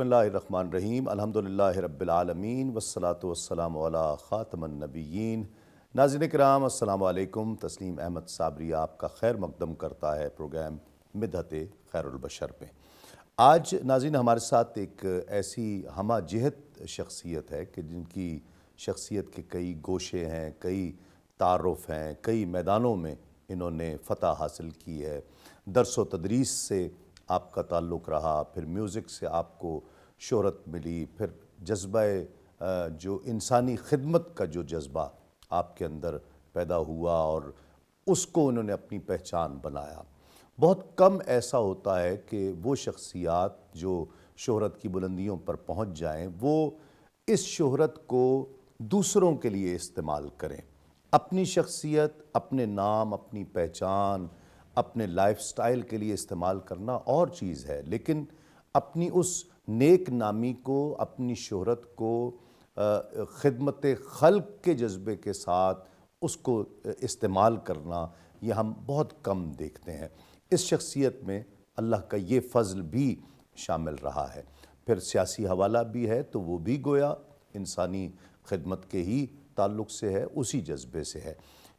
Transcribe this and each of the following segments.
بسم اللہ الرحمن الرحیم، الحمدللہ رب العالمین والصلاة والسلام علی خاتم النبیین۔ ناظرین کرام السلام علیکم۔ تسلیم احمد صابری آپ کا خیر مقدم کرتا ہے پروگرام مدحت خیر البشر پہ۔ آج ناظرین ہمارے ساتھ ایک ایسی ہمہ جہت شخصیت ہے کہ جن کی شخصیت کے کئی گوشے ہیں، کئی تعارف ہیں، کئی میدانوں میں انہوں نے فتح حاصل کی ہے۔ درس و تدریس سے آپ کا تعلق رہا، پھر میوزک سے آپ کو شہرت ملی، پھر جذبہ جو انسانی خدمت کا جو جذبہ آپ کے اندر پیدا ہوا اور اس کو انہوں نے اپنی پہچان بنایا۔ بہت کم ایسا ہوتا ہے کہ وہ شخصیات جو شہرت کی بلندیوں پر پہنچ جائیں وہ اس شہرت کو دوسروں کے لیے استعمال کریں۔ اپنی شخصیت، اپنے نام، اپنی پہچان، اپنے لائف سٹائل کے لیے استعمال کرنا اور چیز ہے، لیکن اپنی اس نیک نامی کو، اپنی شہرت کو خدمت خلق کے جذبے کے ساتھ اس کو استعمال کرنا، یہ ہم بہت کم دیکھتے ہیں۔ اس شخصیت میں اللہ کا یہ فضل بھی شامل رہا ہے۔ پھر سیاسی حوالہ بھی ہے تو وہ بھی گویا انسانی خدمت کے ہی تعلق سے ہے، اسی جذبے سے ہے۔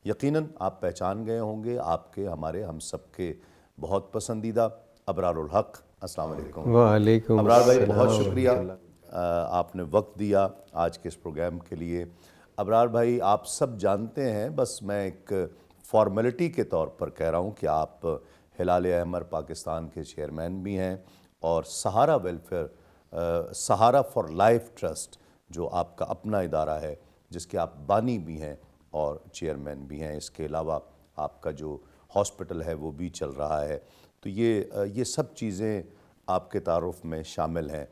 یقیناً آپ پہچان گئے ہوں گے، آپ کے، ہمارے، ہم سب کے بہت پسندیدہ ابرار الحق۔ السلام علیکم۔ وعلیکم ابرار بھائی السلام بہت شکریہ، آپ نے وقت دیا آج کے اس پروگرام کے لیے۔ ابرار بھائی آپ سب جانتے ہیں، بس میں ایک فارمیلٹی کے طور پر کہہ رہا ہوں کہ آپ ہلال احمر پاکستان کے چیئرمین بھی ہیں اور سہارا ویلفیئر، سہارا فار لائف ٹرسٹ جو آپ کا اپنا ادارہ ہے جس کے آپ بانی بھی ہیں اور چیئرمین بھی ہیں۔ اس کے علاوہ آپ کا جو ہاسپٹل ہے وہ بھی چل رہا ہے، تو یہ سب چیزیں آپ کے تعارف میں شامل ہیں۔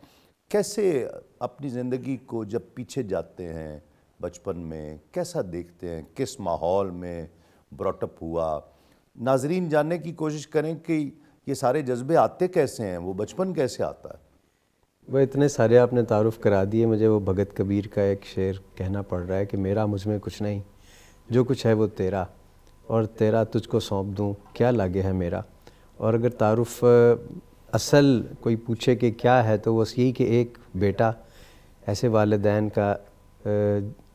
کیسے اپنی زندگی کو جب پیچھے جاتے ہیں، بچپن میں کیسا دیکھتے ہیں، کس ماحول میں براٹ اپ ہوا؟ ناظرین جاننے کی کوشش کریں کہ یہ سارے جذبے آتے کیسے ہیں، وہ بچپن کیسے آتا ہے؟ وہ اتنے سارے آپ نے تعارف کرا دیے، مجھے وہ بھگت کبیر کا ایک شعر کہنا پڑ رہا ہے کہ میرا مجھ میں کچھ نہیں، جو کچھ ہے وہ تیرا، اور تیرا تجھ کو سونپ دوں، کیا لاگے ہے میرا۔ اور اگر تعارف اصل کوئی پوچھے کہ کیا ہے تو وہ یہی کہ ایک بیٹا ایسے والدین کا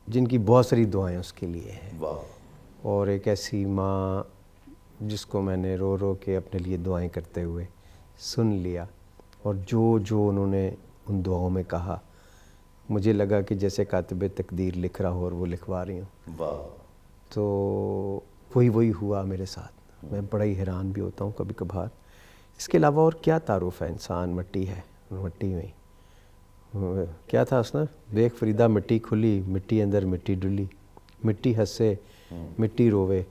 جن کی بہت ساری دعائیں اس کے لیے ہیں، اور ایک ایسی ماں جس کو میں نے رو رو کے اپنے لیے دعائیں کرتے ہوئے سن لیا، اور جو انہوں نے ان دعاؤں میں کہا مجھے لگا کہ جیسے کاتب تقدیر لکھ رہا ہو اور وہ لکھوا رہی ہوں۔ تو وہی ہوا میرے ساتھ۔ میں بڑا ہی حیران بھی ہوتا ہوں کبھی کبھار۔ اس کے علاوہ اور کیا تعارف ہے؟ انسان مٹی ہے، مٹی میں کیا تھا اس نے، دیکھ فریدہ مٹی کھلی، مٹی اندر مٹی ڈلی، مٹی ہنسے مٹی روے،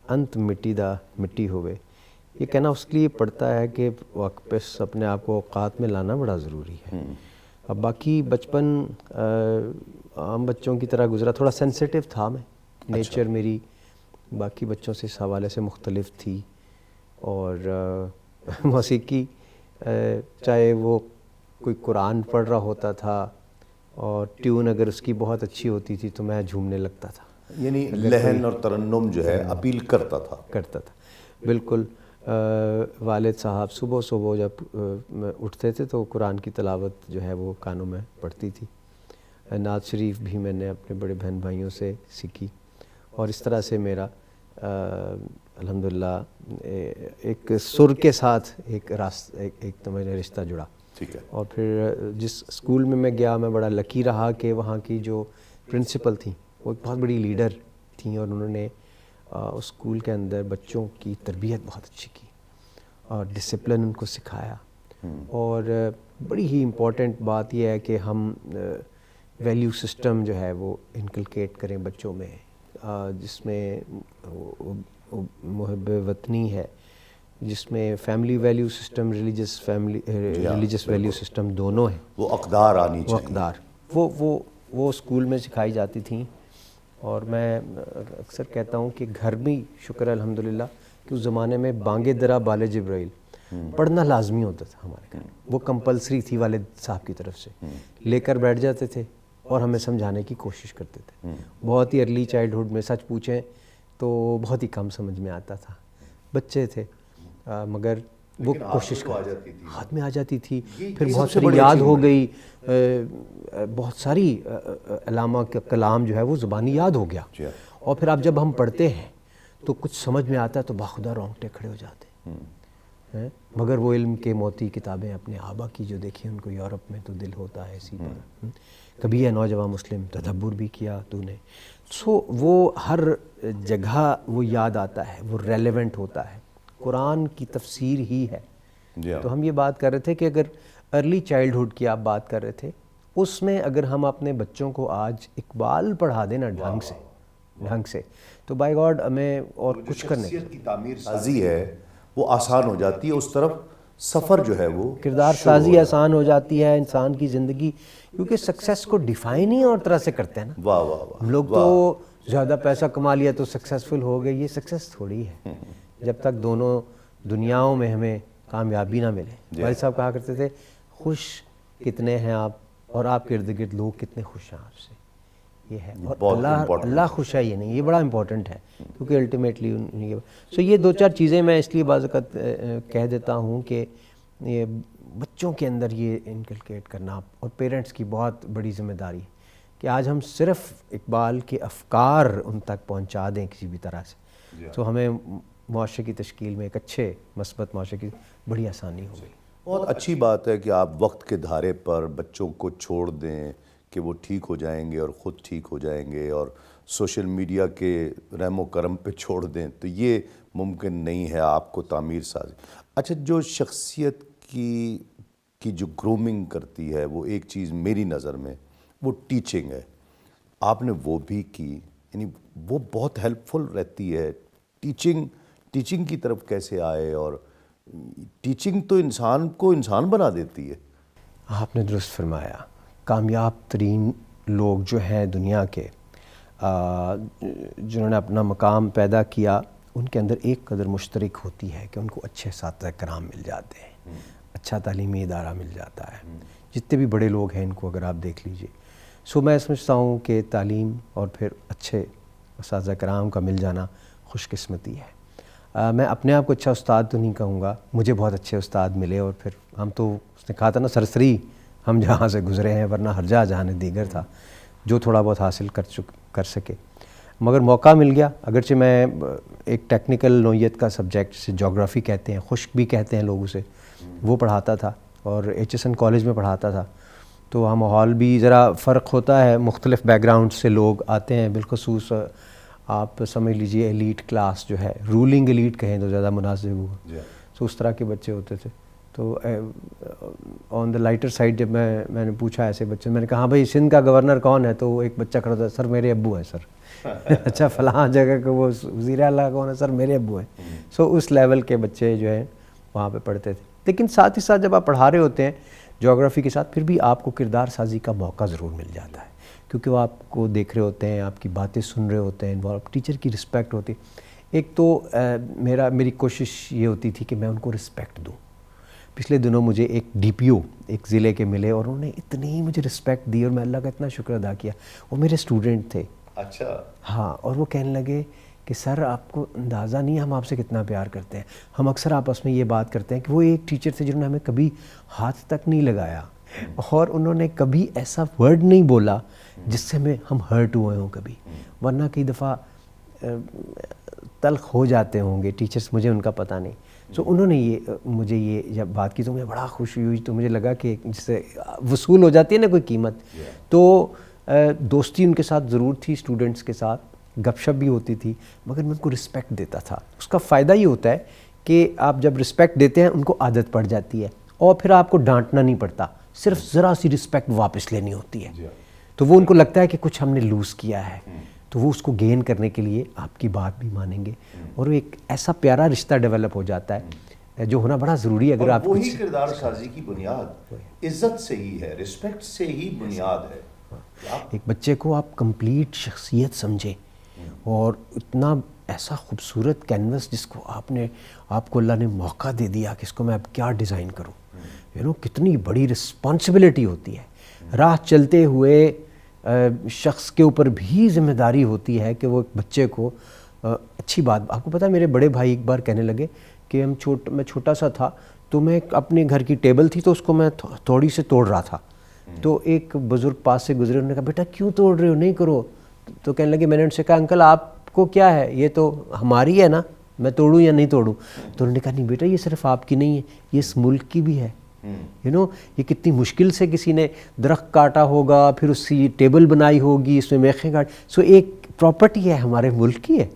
انت مٹی دا مٹی ہوئے۔ یہ کہنا اس لیے پڑتا ہے کہ واپس اپنے آپ کو اوقات میں لانا بڑا ضروری ہے۔ اب باقی بچپن عام بچوں کی طرح گزرا، تھوڑا سینسیٹیو تھا میں، نیچر میری باقی بچوں سے اس حوالے سے مختلف تھی، اور موسیقی چاہے وہ کوئی قرآن پڑھ رہا ہوتا تھا اور ٹیون اگر اس کی بہت اچھی ہوتی تھی تو میں جھومنے لگتا تھا، یعنی لحن اور ترنم جو ہے اپیل کرتا تھا۔ بالکل۔ والد صاحب صبح جب اٹھتے تھے تو قرآن کی تلاوت جو ہے وہ کانوں میں پڑتی تھی۔ نعت شریف بھی میں نے اپنے بڑے بہن بھائیوں سے سیکھی، اور اس طرح سے میرا الحمدللہ ایک سر کے ساتھ ایک تو میرا رشتہ جڑا۔ اور پھر جس اسکول میں میں گیا، میں بڑا لکی رہا کہ وہاں کی جو پرنسپل تھیں وہ ایک بہت بڑی لیڈر تھیں، اور انہوں نے اس اسکول کے اندر بچوں کی تربیت بہت اچھی کی اور ڈسپلن ان کو سکھایا۔ اور بڑی ہی امپورٹنٹ بات یہ ہے کہ ہم ویلیو سسٹم جو ہے وہ انکلکیٹ کریں بچوں میں، جس میں محب وطنی ہے، جس میں family value system, religious value system دونوں ہیں۔ وہ اقدار آنی چاہیے، اقدار وہ اسکول میں سکھائی جاتی تھیں۔ اور میں اکثر کہتا ہوں کہ گھر بھی شکر ہے الحمدللہ کہ اس زمانے میں بانگ درا بال جبرائیل پڑھنا لازمی ہوتا تھا ہمارے گھر، وہ کمپلسری تھی والد صاحب کی طرف سے، لے کر بیٹھ جاتے تھے اور ہمیں سمجھانے کی کوشش کرتے تھے۔ بہت ہی ارلی چائلڈہڈ میں سچ پوچھیں تو بہت ہی کم سمجھ میں آتا تھا، بچے تھے، مگر وہ کوشش ہاتھ میں آ جاتی تھی. پھر یہ بہت سب سے ساری بڑی یاد ہو achievement گئی, بہت ساری علامہ کا کلام جو ہے وہ زبانی یاد ہو گیا. اور پھر اب جب ہم پڑھتے ہیں تو کچھ سمجھ میں آتا ہے تو باخدا رونگٹے کھڑے ہو جاتے ہیں. مگر وہ علم کے موتی کتابیں اپنے آبا کی جو دیکھی ان کو یورپ میں تو دل ہوتا ہے اسی پر. کبھی ہے نوجوان مسلم تدبر بھی کیا تو نے. سو وہ ہر جگہ وہ یاد آتا ہے, وہ ریلیونٹ ہوتا ہے. قرآن کی تفسیر ہی ہے. تو ہم یہ بات کر رہے تھے کہ اگر ارلی چائلڈہڈ کی آپ بات کر رہے تھے, اس میں اگر ہم اپنے بچوں کو آج اقبال پڑھا دیں نا ڈھنگ سے تو بائی گاڈ ہمیں اور کچھ کرنے کی تعمیر سازی ہے وہ آسان ہو جاتی ہے, اس طرف سفر جو ہے وہ کردار سازی آسان ہو جاتی ہے انسان کی زندگی, کیونکہ سکسیس کو ڈیفائن ہی اور طرح سے کرتے ہیں نا. واہ واہ واہ. ہم لوگ تو زیادہ پیسہ کما لیا تو سکسیسفل ہو گئے, یہ سکسیس تھوڑی ہے جب تک دونوں دنیاؤں میں ہمیں کامیابی نہ ملے. والد صاحب کہا کرتے تھے خوش کتنے ہیں آپ اور آپ کے ارد گرد لوگ کتنے خوش ہیں آپ سے, یہ ہے. اور اللہ خوش ہے, یہ نہیں, یہ بڑا امپورٹنٹ ہے کیونکہ الٹیمیٹلی سو یہ دو چار چیزیں میں اس لیے بعض اوقات کہہ دیتا ہوں کہ یہ بچوں کے اندر یہ انکلکیٹ کرنا اور پیرنٹس کی بہت بڑی ذمہ داری کہ آج ہم صرف اقبال کے افکار ان تک پہنچا دیں کسی بھی طرح سے تو ہمیں معاشرے کی تشکیل میں ایک اچھے مثبت معاشرے کی بڑی آسانی ہوگی. بہت اچھی بات ہے کہ آپ وقت کے دھارے پر بچوں کو چھوڑ دیں کہ وہ ٹھیک ہو جائیں گے اور خود ٹھیک ہو جائیں گے, اور سوشل میڈیا کے رحم و کرم پہ چھوڑ دیں تو یہ ممکن نہیں ہے آپ کو تعمیر سازی. اچھا, جو شخصیت کی جو گرومنگ کرتی ہے وہ ایک چیز میری نظر میں وہ ٹیچنگ ہے. آپ نے وہ بھی کی, یعنی وہ بہت ہیلپ فل رہتی ہے. ٹیچنگ کی طرف کیسے آئے, اور ٹیچنگ تو انسان کو انسان بنا دیتی ہے. آپ نے درست فرمایا. کامیاب ترین لوگ جو ہیں دنیا کے, جنہوں نے اپنا مقام پیدا کیا, ان کے اندر ایک قدر مشترک ہوتی ہے کہ ان کو اچھے اساتذہ کرام مل جاتے ہیں, اچھا تعلیمی ادارہ مل جاتا ہے. جتنے بھی بڑے لوگ ہیں ان کو اگر آپ دیکھ لیجئے. سو میں سمجھتا ہوں کہ تعلیم اور پھر اچھے اساتذہ کرام کا مل جانا خوش قسمتی ہے. میں اپنے آپ کو اچھا استاد تو نہیں کہوں گا, مجھے بہت اچھے استاد ملے, اور پھر ہم تو اس نے کہا تھا نا سرسری ہم جہاں سے گزرے ہیں ورنہ ہر جہاں دیگر تھا, جو تھوڑا بہت حاصل کر سکے. مگر موقع مل گیا, اگرچہ میں ایک ٹیکنیکل نوعیت کا سبجیکٹ جسے جغرافی کہتے ہیں, خشک بھی کہتے ہیں لوگ اسے, وہ پڑھاتا تھا اور ایچ ایس این کالج میں پڑھاتا تھا. تو وہاں ماحول بھی ذرا فرق ہوتا ہے, مختلف بیک گراؤنڈ سے لوگ آتے ہیں, بالخصوص آپ سمجھ لیجئے ایلیٹ کلاس جو ہے, رولنگ ایلیٹ کہیں تو زیادہ مناسب ہوگا. تو اس طرح کے بچے ہوتے تھے. تو آن دا لائٹر سائڈ جب میں نے پوچھا ایسے بچے, میں نے کہا ہاں بھائی سندھ کا گورنر کون ہے, تو ایک بچہ کھڑا تھا, سر میرے ابو ہیں سر. اچھا فلاں جگہ کا وہ وزیر اعلیٰ کون ہے, سر میرے ابو ہیں. سو اس لیول کے بچے جو ہیں وہاں پہ پڑھتے تھے. لیکن ساتھ ہی ساتھ جب آپ پڑھا رہے ہوتے ہیں جغرافی کے ساتھ, پھر بھی آپ کو کردار سازی کا موقع ضرور مل جاتا ہے, کیونکہ وہ آپ کو دیکھ رہے ہوتے ہیں, آپ کی باتیں سن رہے ہوتے ہیں, ٹیچر کی رسپیکٹ ہوتی ہے. ایک تو میری کوشش یہ ہوتی تھی کہ میں ان کو رسپیکٹ دوں. پچھلے دنوں مجھے ایک ڈی پی او ایک ضلع کے ملے, اور انہوں نے اتنی مجھے رسپیکٹ دی, اور میں اللہ کا اتنا شکر ادا کیا. وہ میرے اسٹوڈنٹ تھے. اچھا. ہاں, اور وہ کہنے لگے کہ سر آپ کو اندازہ نہیں ہم آپ سے کتنا پیار کرتے ہیں. ہم اکثر آپس میں یہ بات کرتے ہیں کہ وہ ایک ٹیچر تھے جنہوں نے ہمیں کبھی ہاتھ تک نہیں لگایا, اور انہوں نے کبھی ایسا ورڈ نہیں بولا جس سے ہم ہرٹ ہوئے ہوں کبھی, ورنہ کئی دفعہ تلخ ہو جاتے ہوں گے ٹیچرز, مجھے ان کا پتہ نہیں. سو انہوں نے مجھے یہ جب بات کی تو مجھے بڑا خوشی ہوئی. تو مجھے لگا کہ جس سے وصول ہو جاتی ہے نا کوئی قیمت, تو دوستی ان کے ساتھ ضرور تھی, اسٹوڈنٹس کے ساتھ گپ شپ بھی ہوتی تھی, مگر میں ان کو رسپیکٹ دیتا تھا. اس کا فائدہ یہ ہوتا ہے کہ آپ جب رسپیکٹ دیتے ہیں ان کو عادت پڑ جاتی ہے, اور پھر آپ کو ڈانٹنا نہیں پڑتا, صرف ذرا سی رسپیکٹ واپس لینی ہوتی ہے. تو وہ ان کو لگتا ہے کہ کچھ ہم نے لوز کیا ہے, تو وہ اس کو گین کرنے کے لیے آپ کی بات بھی مانیں گے, اور وہ ایک ایسا پیارا رشتہ ڈیولپ ہو جاتا ہے جو ہونا بڑا ضروری ہے. اگر آپ وہی کردار سازی کی بنیاد عزت سے ہی ہے, رسپیکٹ سے ہی بنیاد ہے. ایک بچے کو آپ کمپلیٹ شخصیت سمجھیں, اور اتنا ایسا خوبصورت کینوس جس کو آپ کو اللہ نے موقع دے دیا کہ اس کو میں اب کیا ڈیزائن کروں, کتنی بڑی رسپانسبلٹی ہوتی ہے. راہ چلتے ہوئے شخص کے اوپر بھی ذمہ داری ہوتی ہے کہ وہ بچے کو اچھی بات. آپ کو پتہ ہے میرے بڑے بھائی ایک بار کہنے لگے کہ میں چھوٹا سا تھا, تو میں اپنے گھر کی ٹیبل تھی تو اس کو میں تھوڑی سے توڑ رہا تھا. تو ایک بزرگ پاس سے گزرے, انہوں نے کہا بیٹا کیوں توڑ رہے ہو, نہیں کرو. تو کہنے لگے, میں نے ان سے کہا انکل آپ کو کیا ہے, یہ تو ہماری ہے نا, میں توڑوں یا نہیں توڑوں. تو انہوں نے کہا نہیں بیٹا یہ صرف آپ کی نہیں ہے, یہ اس ملک کی بھی ہے. یہ کتنی مشکل سے کسی نے درخت کاٹا ہوگا, پھر اس کی ٹیبل بنائی ہوگی, اس میں میخیں کاٹ, سو ایک پراپرٹی ہے ہمارے ملک کی ہے,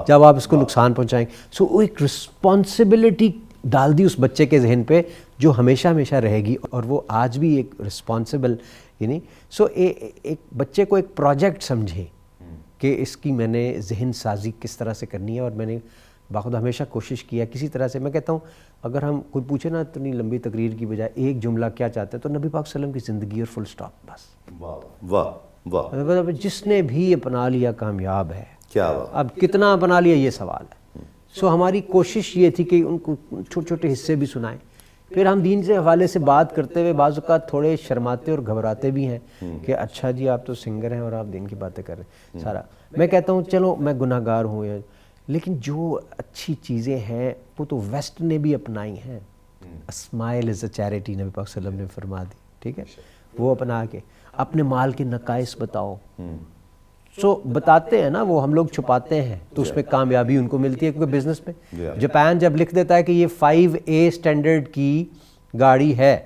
جب آپ اس کو نقصان پہنچائیں. سو وہ ایک رسپانسبلٹی ڈال دی اس بچے کے ذہن پہ جو ہمیشہ ہمیشہ رہے گی, اور وہ آج بھی ایک رسپانسبل سو ایک بچے کو ایک پروجیکٹ سمجھے کہ اس کی میں نے ذہن سازی کس طرح سے کرنی ہے. اور میں نے باخود ہمیشہ کوشش کیا کسی طرح سے. میں کہتا ہوں اگر ہم کوئی پوچھے نا اتنی لمبی تقریر کی بجائے ایک جملہ کیا چاہتے ہیں, تو نبی پاک صلی اللہ علیہ وسلم کی زندگی اور فل سٹاپ بس. واہ واہ, جس نے بھی اپنا لیا کامیاب ہے. کیا بات. اب کتنا اپنا لیا یہ سوال ہے. سو ہماری کوشش یہ تھی کہ ان کو چھوٹے چھوٹے حصے بھی سنائیں. پھر ہم دین سے حوالے سے بات کرتے ہوئے بعض اوقات تھوڑے شرماتے اور گھبراتے بھی ہیں کہ اچھا جی آپ تو سنگر ہیں اور آپ دین کی باتیں کر رہے ہیں سارا. میں کہتا ہوں چلو میں گناہ گار ہوں, لیکن جو اچھی چیزیں ہیں وہ تو ویسٹ نے بھی اپنائی ہیں. اسمائل از اے چیریٹی نبی پاک صلی اللہ علیہ وسلم نے فرما دی, ٹھیک ہے, وہ اپنا کے اپنے مال کے نقائص بتاؤ. سو بتاتے ہیں نا, وہ ہم لوگ چھپاتے ہیں تو اس میں کامیابی ان کو ملتی ہے, کیونکہ بزنس میں جاپان جب لکھ دیتا ہے کہ یہ 5A اسٹینڈرڈ کی گاڑی ہے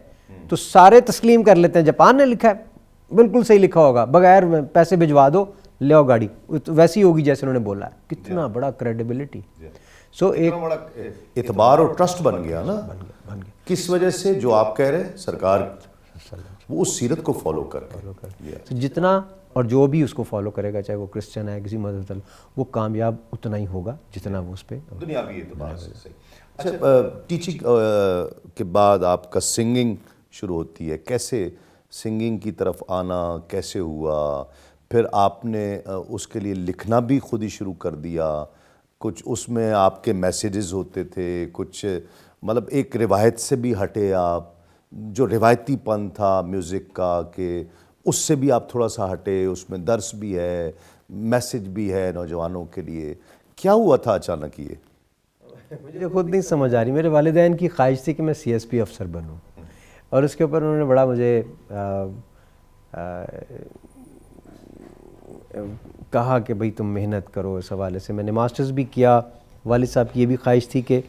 تو سارے تسلیم کر لیتے ہیں جاپان نے لکھا ہے, بالکل صحیح لکھا ہوگا, بغیر پیسے بھجوا دو لے آؤ گاڑی, ویسی ہوگی جیسے انہوں نے بولا ہے. کتنا بڑا کریڈیبلٹی. سو ایک بڑا اعتبار اور ٹرسٹ بن گیا نا, کس وجہ سے جو آپ کہہ رہے ہیں سرکار وہ اس سیرت کو فالو کر کے, جتنا اور جو بھی اس کو فالو کرے گا, چاہے وہ کرسچن ہے کسی مذہب, وہ کامیاب اتنا ہی ہوگا جتنا وہ اس پہ دنیاوی اعتبار سے. اچھا, ٹیچنگ کے بعد آپ کا سنگنگ شروع ہوتی ہے, کیسے سنگنگ کی طرف آنا کیسے ہوا؟ پھر آپ نے اس کے لیے لکھنا بھی خود ہی شروع کر دیا, کچھ اس میں آپ کے میسیجز ہوتے تھے, کچھ مطلب ایک روایت سے بھی ہٹے آپ, جو روایتی پن تھا میوزک کا کہ اس سے بھی آپ تھوڑا سا ہٹے, اس میں درس بھی ہے, میسیج بھی ہے نوجوانوں کے لیے, کیا ہوا تھا اچانک یہ؟ مجھے خود نہیں سمجھ آ رہی. میرے والدین کی خواہش تھی کہ میں CSP افسر بنوں, اور اس کے اوپر انہوں نے بڑا مجھے کہا کہ بھئی تم محنت کرو. اس حوالے سے میں نے ماسٹرز بھی کیا. والد صاحب کی یہ بھی خواہش تھی کہ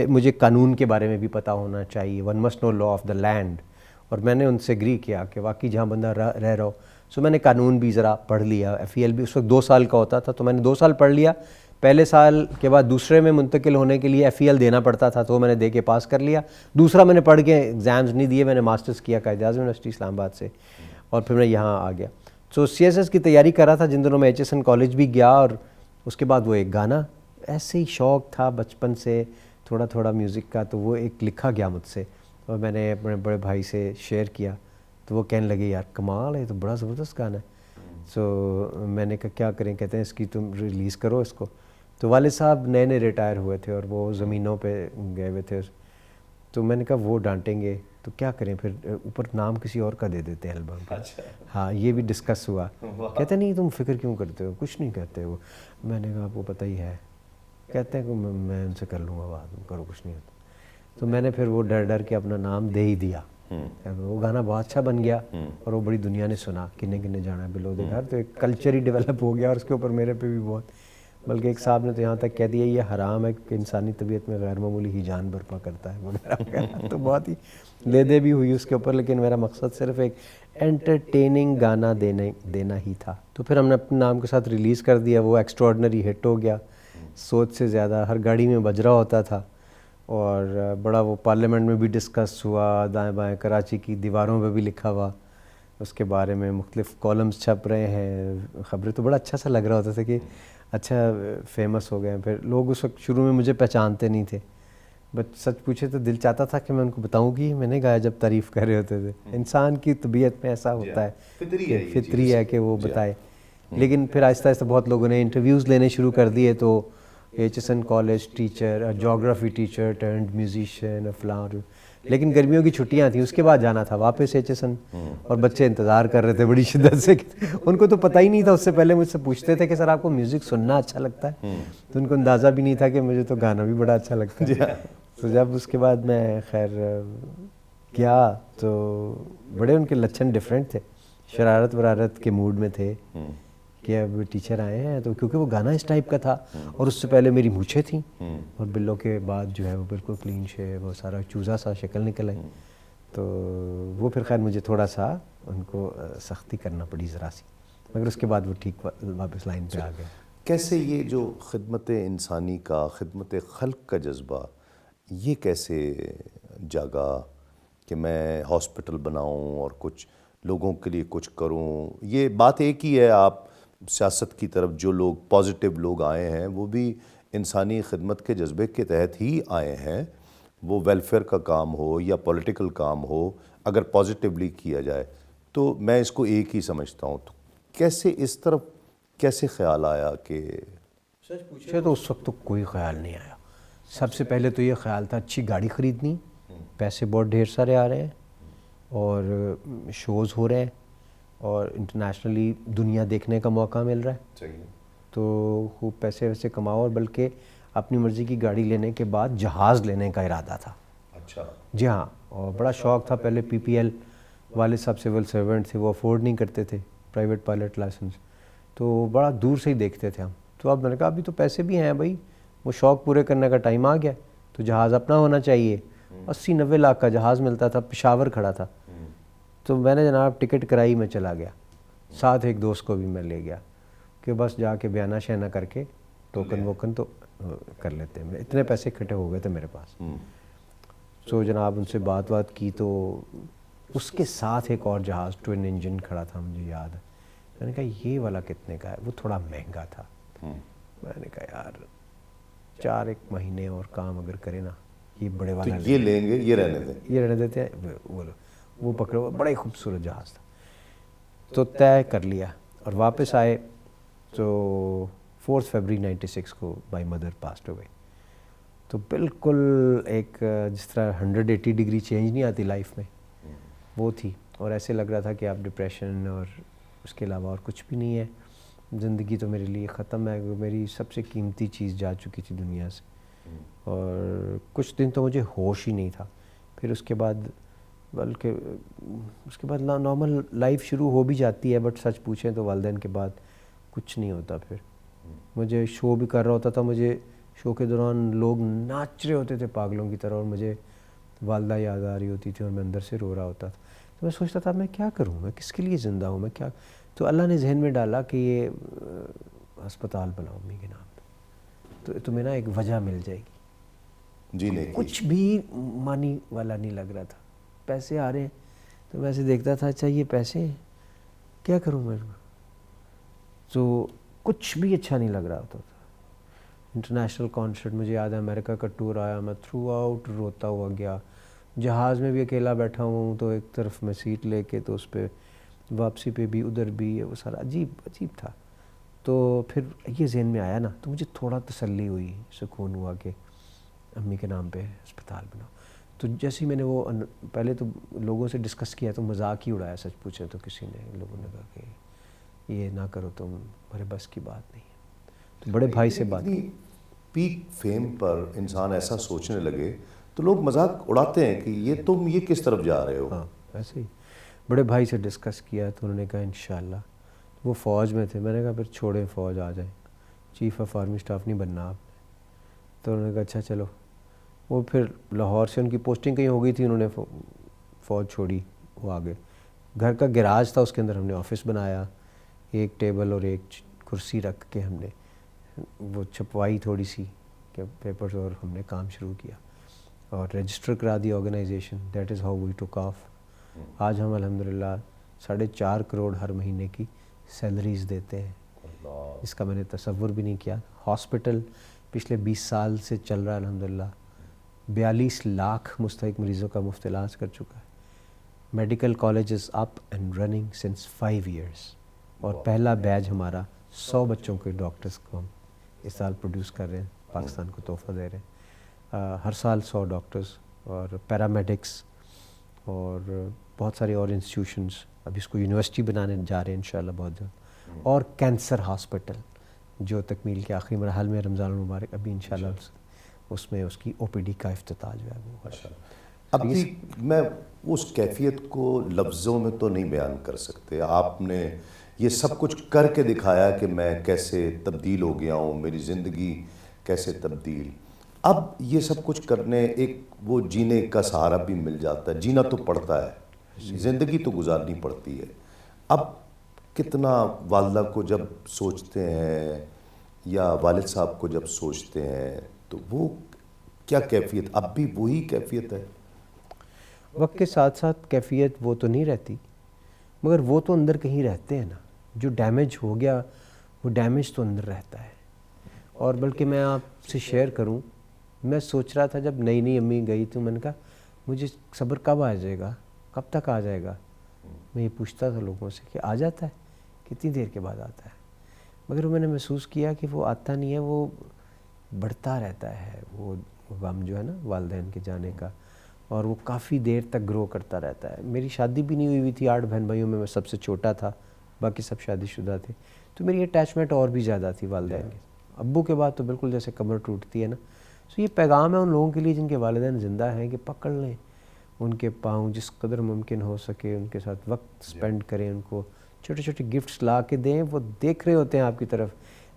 مجھے قانون کے بارے میں بھی پتہ ہونا چاہیے, one must know law of the land. اور میں نے ان سے اگری کیا کہ واقعی جہاں بندہ رہ رہا ہو. سو میں نے قانون بھی ذرا پڑھ لیا. FEL بھی اس وقت 2 سال کا ہوتا تھا, تو میں نے 2 سال پڑھ لیا. پہلے سال کے بعد دوسرے میں منتقل ہونے کے لیے FEL دینا پڑتا تھا, تو میں نے دے کے پاس کر لیا. دوسرا میں نے پڑھ کے ایگزامز نہیں دیے, میں نے ماسٹرز کیا قائد اعظم یونیورسٹی اسلام آباد سے, اور پھر میں یہاں آ گیا. سو CSS کی تیاری کر رہا تھا جن دنوں میں HSN کالج بھی گیا, اور اس کے بعد وہ ایک گانا ایسے ہی شوق تھا بچپن سے تھوڑا تھوڑا میوزک کا, تو وہ ایک لکھا گیا مجھ سے, اور میں نے اپنے بڑے بھائی سے شیئر کیا. تو وہ کہنے لگے یار کمال ہے, یہ تو بڑا زبردست گانا ہے. سو میں نے کہا کیا کریں, کہتے ہیں اس کی تم ریلیز کرو اس کو. تو والد صاحب نئے نئے ریٹائر ہوئے تھے اور وہ زمینوں پہ گئے ہوئے تھے, تو میں نے کہا وہ ڈانٹیں گے تو کیا کریں, پھر اوپر نام کسی اور کا دے دیتے ہیں البم کا. ہاں یہ بھی ڈسکس ہوا. کہتے نہیں تم فکر کیوں کرتے ہو, کچھ نہیں کہتے وہ. میں نے کہا آپ کو پتہ ہی ہے. کہتے ہیں کہ میں ان سے کر لوں گا بات, کرو کچھ نہیں ہوتا. تو میں نے پھر وہ ڈر ڈر کے اپنا نام دے ہی دیا. وہ گانا بہت اچھا بن گیا, اور وہ بڑی دنیا نے سنا, کنے کنے جانا بلو دے گھر, تو ایک کلچر ہی ڈیولپ ہو گیا. اور اس کے اوپر میرے پہ بھی بہت, بلکہ ایک صاحب نے تو یہاں تک کہہ دیا یہ حرام ہے کہ انسانی طبیعت میں غیر معمولی ہی جان برپا کرتا ہے وغیرہ. تو بہت ہی لے دے بھی ہوئی اس کے اوپر, لیکن میرا مقصد صرف ایک انٹرٹیننگ گانا دینا ہی تھا. تو پھر ہم نے اپنے نام کے ساتھ ریلیز کر دیا. وہ ایکسٹراڈنری ہٹ ہو گیا, سوچ سے زیادہ, ہر گاڑی میں بج رہا ہوتا تھا, اور بڑا وہ پارلیمنٹ میں بھی ڈسکس ہوا, دائیں بائیں کراچی کی دیواروں پہ بھی لکھا ہوا اس کے بارے میں, مختلف کالمز چھپ رہے ہیں, خبریں. تو بڑا اچھا سا لگ رہا ہوتا تھا کہ اچھا فیمس ہو گئے ہیں. پھر لوگ اس وقت شروع میں مجھے پہچانتے نہیں تھے, بٹ سچ پوچھے تو دل چاہتا تھا کہ میں ان کو بتاؤں کہ میں نے گایا, جب تعریف کر رہے ہوتے تھے. انسان کی طبیعت میں ایسا ہوتا ہے, فطری ہے کہ وہ بتائے. لیکن پھر آہستہ آہستہ بہت لوگوں نے انٹرویوز لینے شروع کر دیے. تو HSN college teacher, geography teacher trained musician, فلاں. لیکن گرمیوں کی چھٹیاں تھیں, اس کے بعد جانا تھا واپس HSN, اور بچے انتظار کر رہے تھے بڑی شدت سے. ان کو تو پتہ ہی نہیں تھا, اس سے پہلے مجھ سے پوچھتے تھے کہ سر آپ کو میوزک سننا اچھا لگتا ہے, تو ان کو اندازہ بھی نہیں تھا کہ مجھے تو گانا بھی بڑا اچھا لگتا ہے. تو جب اس کے بعد میں خیر گیا تو بڑے ان کے لچھن ڈفرینٹ تھے, شرارت ورارت کے موڈ میں تھے کہ اب ٹیچر آئے ہیں. تو کیونکہ وہ گانا اس ٹائپ کا تھا اور اس سے پہلے میری مونچھیں تھیں اور بلوں کے بعد جو ہے وہ بالکل کلین شیو, وہ سارا چوزا سا شکل نکل آئی. تو وہ پھر خیر مجھے تھوڑا سا ان کو سختی کرنا پڑی ذرا سی, مگر اس کے بعد وہ ٹھیک واپس لائن پہ آ گئے. کیسے یہ جو خدمت انسانی کا, خدمت خلق کا جذبہ, یہ کیسے جاگا کہ میں ہاسپٹل بناؤں اور کچھ لوگوں کے لیے کچھ کروں؟ یہ بات ایک ہی ہے, آپ سیاست کی طرف جو لوگ پازیٹیو لوگ آئے ہیں وہ بھی انسانی خدمت کے جذبے کے تحت ہی آئے ہیں. وہ ویلفیئر کا کام ہو یا پولیٹیکل کام ہو, اگر پازیٹیولی کیا جائے تو میں اس کو ایک ہی سمجھتا ہوں. تو کیسے اس طرف کیسے خیال آیا کہ سچ پوچھے تو اس وقت تو کوئی خیال نہیں آیا. سب سے پہلے تو یہ خیال تھا اچھی گاڑی خریدنی, پیسے بہت ڈھیر سارے آ رہے ہیں اور شوز ہو رہے ہیں اور انٹرنیشنلی دنیا دیکھنے کا موقع مل رہا ہے, تو خوب پیسے ویسے کماؤ. اور بلکہ اپنی مرضی کی گاڑی لینے کے بعد جہاز لینے کا ارادہ تھا. اچھا جی ہاں, اور بڑا شوق تھا. پہلے پی پی ایل والد صاحب سول سرونٹ تھے, وہ افورڈ نہیں کرتے تھے پرائیویٹ پائلٹ لائسنس, تو بڑا دور سے ہی دیکھتے تھے ہم. تو اب میں نے کہا ابھی تو پیسے بھی ہیں بھائی, وہ شوق پورے کرنے کا ٹائم آ گیا, تو جہاز اپنا ہونا چاہیے. 80-90 لاکھ کا جہاز ملتا تھا, پشاور کھڑا تھا. تو میں نے جناب ٹکٹ کرائی, میں چلا گیا, ساتھ ایک دوست کو بھی میں لے گیا کہ بس جا کے بیانہ شہنا کر کے ٹوکن ووکن تو کر لیتے ہیں. اتنے پیسے اکٹھے ہو گئے تھے میرے پاس. تو جناب ان سے بات کی تو اس کے ساتھ ایک اور جہاز ٹوین انجن کھڑا تھا, مجھے یاد ہے. میں نے کہا یہ والا کتنے کا ہے؟ وہ تھوڑا مہنگا تھا. میں نے کہا یار 4 مہینے اور کام اگر کرے نا, یہ بڑے والا یہ لیں گے, یہ رہنے دیتے ہیں. وہ پکڑو, بڑا ہی خوبصورت جہاز تھا. تو طے کر لیا اور واپس آئے تو 4 فروری 96 کو بائی مدر پاسڈ ہو گئی. تو بالکل ایک جس طرح 180 ڈگری چینج نہیں آتی لائف میں, وہ تھی. اور ایسے لگ رہا تھا کہ اب ڈپریشن اور اس کے علاوہ اور کچھ بھی نہیں ہے, زندگی تو میرے لیے ختم ہے. میری سب سے قیمتی چیز جا چکی تھی دنیا سے, اور کچھ دن تو مجھے ہوش ہی نہیں تھا. پھر اس کے بعد بلکہ اس کے بعد نارمل لائف شروع ہو بھی جاتی ہے, بٹ سچ پوچھیں تو والدین کے بعد کچھ نہیں ہوتا. پھر مجھے شو بھی کر رہا ہوتا تھا, مجھے شو کے دوران لوگ ناچ رہے ہوتے تھے پاگلوں کی طرح, اور مجھے والدہ یاد آ رہی ہوتی تھی اور میں اندر سے رو رہا ہوتا تھا. تو میں سوچتا تھا میں کیا کروں, میں کس کے لیے زندہ ہوں, میں کیا. تو اللہ نے ذہن میں ڈالا کہ یہ ہسپتال بناؤ امی کے نام پہ, تو تمہیں نا ایک وجہ مل جائے گی. جینے کی. کچھ بھی مانی والا نہیں لگ رہا تھا, پیسے آ رہے ہیں. تو میں ایسے دیکھتا تھا اچھا یہ پیسے ہیں, کیا کروں میں. تو کچھ بھی اچھا نہیں لگ رہا ہوتا تھا. انٹرنیشنل کانسرٹ مجھے یاد ہے, امریکہ کا ٹور آیا, میں تھرو آؤٹ روتا ہوا گیا. جہاز میں بھی اکیلا بیٹھا ہوں, تو ایک طرف میں سیٹ لے کے, تو اس پہ واپسی پہ بھی ادھر بھی, وہ سارا عجیب تھا. تو پھر یہ ذہن میں آیا نا, تو مجھے تھوڑا تسلی ہوئی, سکون ہوا کہ امی کے نام پہ ہسپتال بناؤ. تو جیسے ہی میں نے وہ پہلے تو لوگوں سے ڈسکس کیا تو مذاق ہی اڑایا, سچ پوچھے تو کسی نے, لوگوں نے کہا کہ یہ نہ کرو, تم ہمارے بس کی بات نہیں ہے. تو بڑے بھائی سے بات کی. پیک فیم پر انسان ایسا سوچنے لگے تو لوگ مذاق اڑاتے ہیں کہ یہ تم یہ کس طرف جا رہے ہو. ہاں ایسے ہی بڑے بھائی سے ڈسکس کیا تو انہوں نے کہا انشاءاللہ. وہ فوج میں تھے, میں نے کہا پھر چھوڑیں فوج, آ جائیں, چیف آف آرمی اسٹاف نہیں بننا آپ نے. تو انہوں نے کہا اچھا چلو. وہ پھر لاہور سے ان کی پوسٹنگ کہیں ہو گئی تھی, انہوں نے فوج چھوڑی, وہ آگے. گھر کا گراج تھا, اس کے اندر ہم نے آفس بنایا, ایک ٹیبل اور ایک کرسی رکھ کے ہم نے وہ چھپوائی تھوڑی سی کہ پیپرز, اور ہم نے کام شروع کیا اور رجسٹر کرا دی organization. That is how we took off. آج ہم الحمدللہ 4.5 کروڑ ہر مہینے کی سیلریز دیتے ہیں. اس کا میں نے تصور بھی نہیں کیا. ہاسپٹل پچھلے 20 سال سے چل رہا ہے الحمدللہ. 42 لاکھ مستحق مریضوں کا مفت علاج کر چکا ہے. Medical colleges up and running since 5 years. اور پہلا بیچ ہمارا 100 بچوں کے ڈاکٹرز کو ہم اس سال پروڈیوس کر رہے ہیں, پاکستان کو تحفہ دے رہے ہیں. ہر سال 100 ڈاکٹرز اور پیرامیڈکس اور بہت سارے اور انسٹیٹیوشنز. ابھی اس کو یونیورسٹی بنانے جا رہے ہیں انشاءاللہ بہت جلد. اور کینسر ہاسپٹل جو تکمیل کے آخری مراحل میں, رمضان المبارک ابھی انشاءاللہ اس میں اس کی OPD کا افتتاح جو ہے وہ ہوا۔ اب بھی میں اس کیفیت کو لفظوں میں تو نہیں بیان کر سکتے. آپ نے یہ سب کچھ کر کے دکھایا کہ میں کیسے تبدیل ہو گیا ہوں, میری زندگی کیسے تبدیل. اب یہ سب کچھ کرنے ایک وہ جینے کا سہارا بھی مل جاتا ہے. جینا تو پڑتا ہے, زندگی تو گزارنی پڑتی ہے. اب کتنا والدہ کو جب سوچتے ہیں یا والد صاحب کو جب سوچتے ہیں تو وہ کیا کیفیت, اب بھی وہی کیفیت ہے؟ وقت کے ساتھ ساتھ کیفیت وہ تو نہیں رہتی, مگر وہ تو اندر کہیں رہتے ہیں نا. جو ڈیمیج ہو گیا وہ ڈیمیج تو اندر رہتا ہے. اور بلکہ میں آپ سے شیئر کروں, میں سوچ رہا تھا جب نئی نئی امی گئی تو میں نے کہا مجھے صبر کب آ جائے گا, کب تک آ جائے گا. میں یہ پوچھتا تھا لوگوں سے کہ آ جاتا ہے, کتنی دیر کے بعد آتا ہے. مگر میں نے محسوس کیا کہ وہ آتا نہیں ہے, وہ بڑھتا رہتا ہے. وہ غم جو ہے نا والدین کے جانے کا, اور وہ کافی دیر تک گرو کرتا رہتا ہے. میری شادی بھی نہیں ہوئی تھی, 8 بہن بھائیوں میں سب سے چھوٹا تھا, باقی سب شادی شدہ تھے. تو میری اٹیچمنٹ اور بھی زیادہ تھی والدین کی. ابو کے بعد تو بالکل جیسے کمر ٹوٹتی ہے نا. سو یہ پیغام ہے ان لوگوں کے لیے جن کے والدین زندہ ہیں کہ پکڑ لیں ان کے پاؤں, جس قدر ممکن ہو سکے ان کے ساتھ وقت سپینڈ کریں, ان کو چھوٹے چھوٹے گفٹس لا کے دیں. وہ دیکھ رہے ہوتے ہیں آپ کی طرف.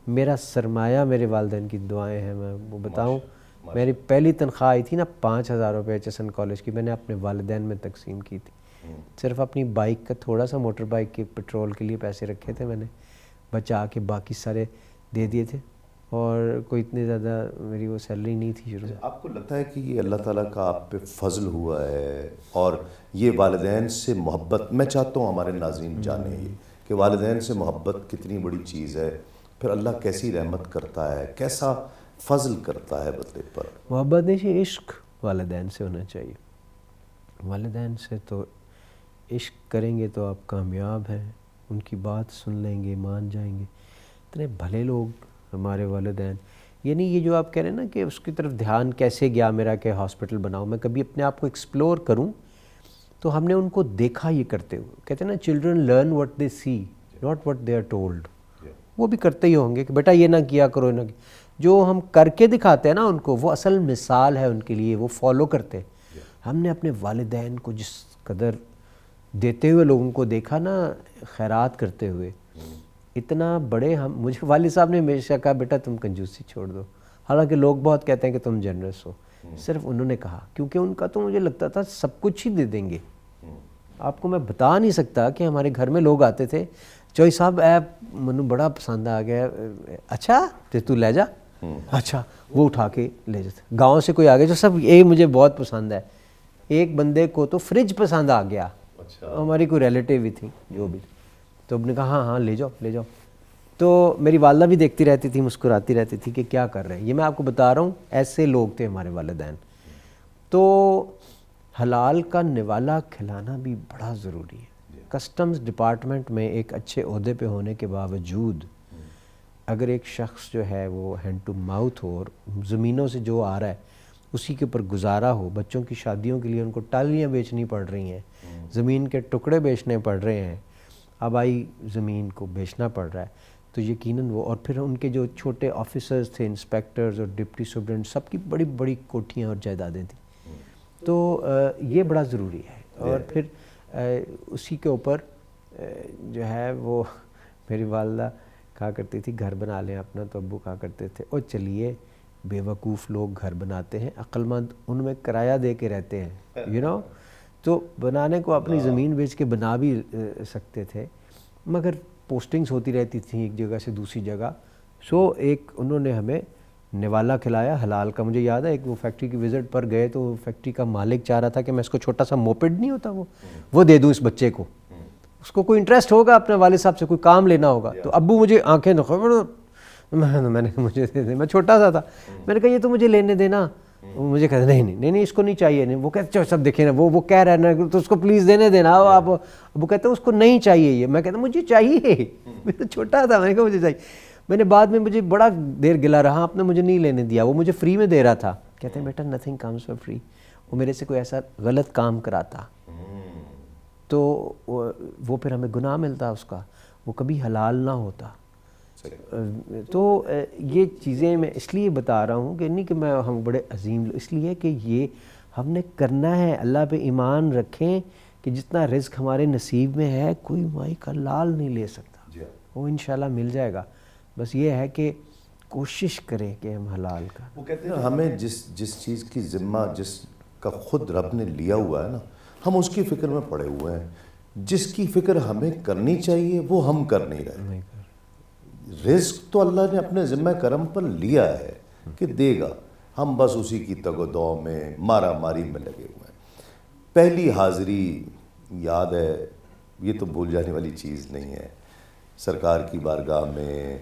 میرا سرمایہ میرے والدین کی دعائیں ہیں. میں وہ بتاؤں, میری پہلی تنخواہ آئی تھی نا 5,000 روپے HSN کالج کی, میں نے اپنے والدین میں تقسیم کی تھی. صرف اپنی بائک کا تھوڑا سا, موٹر بائک کے پیٹرول کے لیے پیسے رکھے تھے میں نے, بچا کے باقی سارے دے دیے تھے. اور کوئی اتنے زیادہ میری وہ سیلری نہیں تھی شروع سے. آپ کو لگتا ہے کہ یہ اللہ تعالیٰ کا آپ پہ فضل ہوا ہے, اور یہ والدین سے محبت, میں چاہتا ہوں ہمارے ناظرین جانیں یہ کہ والدین سے محبت کتنی بڑی چیز ہے, پھر اللہ کیسی رحمت کرتا ہے, کیسا فضل کرتا ہے بندے پر. محبت نہیں, عشق والدین سے ہونا چاہیے. والدین سے تو عشق کریں گے تو آپ کامیاب ہیں, ان کی بات سن لیں گے, مان جائیں گے. اتنے بھلے لوگ ہمارے والدین. یعنی یہ جو آپ کہہ رہے ہیں نا کہ اس کی طرف دھیان کیسے گیا میرا کہ ہاسپٹل بناؤں, میں کبھی اپنے آپ کو ایکسپلور کروں تو ہم نے ان کو دیکھا یہ کرتے ہوئے. کہتے ہیں نا children learn what they see not what they are told. وہ بھی کرتے ہی ہوں گے کہ بیٹا یہ نہ کیا کرو, نہ. جو ہم کر کے دکھاتے ہیں نا ان کو, وہ اصل مثال ہے ان کے لیے, وہ فالو کرتے. ہم نے اپنے والدین کو جس قدر دیتے ہوئے لوگوں کو دیکھا نا, خیرات کرتے ہوئے, اتنا بڑے. مجھے والد صاحب نے ہمیشہ کہا بیٹا تم کنجوسی چھوڑ دو. حالانکہ لوگ بہت کہتے ہیں کہ تم جنرس ہو, صرف انہوں نے کہا, کیونکہ ان کا تو مجھے لگتا تھا سب کچھ ہی دے دیں گے. آپ کو میں بتا نہیں سکتا کہ ہمارے گھر میں لوگ آتے تھے, چوئی صاحب اے منو بڑا پسند آ گیا, اچھا تو لے جا, اچھا وہ اٹھا کے لے جاتے. گاؤں سے کوئی آ گیا جو سب یہ مجھے بہت پسند ہے. ایک بندے کو تو فریج پسند آ گیا, ہماری کوئی ریلیٹیو ہی تھی جو بھی, تو اب نے کہا ہاں ہاں لے جاؤ لے جاؤ. تو میری والدہ بھی دیکھتی رہتی تھی, مسکراتی رہتی تھی کہ کیا کر رہے ہیں. یہ میں آپ کو بتا رہا ہوں, ایسے لوگ تھے ہمارے والدین. تو حلال کا نوالا کھلانا بھی بڑا ضروری ہے. کسٹمز ڈپارٹمنٹ میں ایک اچھے عہدے پہ ہونے کے باوجود اگر ایک شخص جو ہے وہ ہینڈ ٹو ماؤتھ ہو, اور زمینوں سے جو آ رہا ہے اسی کے اوپر گزارا ہو, بچوں کی شادیوں کے لیے ان کو ٹالیاں بیچنی پڑ رہی ہیں, زمین کے ٹکڑے بیچنے پڑ رہے ہیں, آبائی زمین کو بیچنا پڑ رہا ہے, تو یقیناً وہ. اور پھر ان کے جو چھوٹے آفیسرز تھے, انسپیکٹرز اور ڈپٹی سپرنٹ, سب کی بڑی بڑی کوٹھیاں اور جائیدادیں تھیں. تو یہ بڑا ضروری ہے. اور پھر اسی کے اوپر جو ہے وہ میری والدہ کہا کرتی تھی گھر بنا لیں اپنا, تو ابو کہا کرتے تھے او چلیے بے وقوف لوگ گھر بناتے ہیں, عقل مند ان میں کرایہ دے کے رہتے ہیں, یو نو. تو بنانے کو اپنی زمین بیچ کے بنا بھی سکتے تھے, مگر پوسٹنگز ہوتی رہتی تھیں ایک جگہ سے دوسری جگہ. سو ایک انہوں نے ہمیں نوالا کھلایا حلال کا. مجھے یاد ہے ایک وہ فیکٹری کی وزٹ پر گئے تو فیکٹری کا مالک چاہ رہا تھا کہ میں اس کو چھوٹا سا موپیڈ نہیں ہوتا وہ دے دوں اس بچے کو, اس کو کوئی انٹرسٹ ہوگا اپنے والد صاحب سے کوئی کام لینا ہوگا. تو ابو مجھے آنکھیں میں نے مجھے دے دے, میں چھوٹا سا تھا, میں نے کہا یہ تو مجھے لینے دینا. مجھے کہتے نہیں اس کو نہیں چاہیے. نہیں, وہ کہتے سب دیکھیں نا وہ کہہ رہا ہے نا تو اس کو پلیز دینے دینا. آپ ابو کہتے ہیں اس کو نہیں چاہیے یہ. میں کہتا ہوں مجھے چاہیے, میں تو چھوٹا تھا, میں نے کہا مجھے چاہیے. میں نے بعد میں مجھے بڑا دیر گلا رہا, آپ نے مجھے نہیں لینے دیا, وہ مجھے فری میں دے رہا تھا. کہتے ہیں بیٹا نتھنگ کمز فار فری. وہ میرے سے کوئی ایسا غلط کام کراتا تو وہ پھر ہمیں گناہ ملتا اس کا, وہ کبھی حلال نہ ہوتا. تو یہ چیزیں میں اس لیے بتا رہا ہوں کہ نہیں کہ میں ہم بڑے عظیم، اس لیے کہ یہ ہم نے کرنا ہے. اللہ پہ ایمان رکھیں کہ جتنا رزق ہمارے نصیب میں ہے کوئی مائی کا لال نہیں لے سکتا، وہ انشاءاللہ مل جائے گا. بس یہ ہے کہ کوشش کریں کہ ہم حلال کا. وہ کہتے ہیں ہمیں جس چیز کی ذمہ جس کا خود رب نے لیا ہوا ہے نا، ہم اس کی فکر میں پڑے ہوئے ہیں. جس کی فکر ہمیں کرنی چاہیے وہ ہم کر نہیں رہے. رزق تو اللہ نے اپنے ذمہ کرم پر لیا ہے کہ دے گا، ہم بس اسی کی تگ و دو میں مارا ماری میں لگے ہوئے ہیں. پہلی حاضری یاد ہے، یہ تو بھول جانے والی چیز نہیں ہے. سرکار کی بارگاہ میں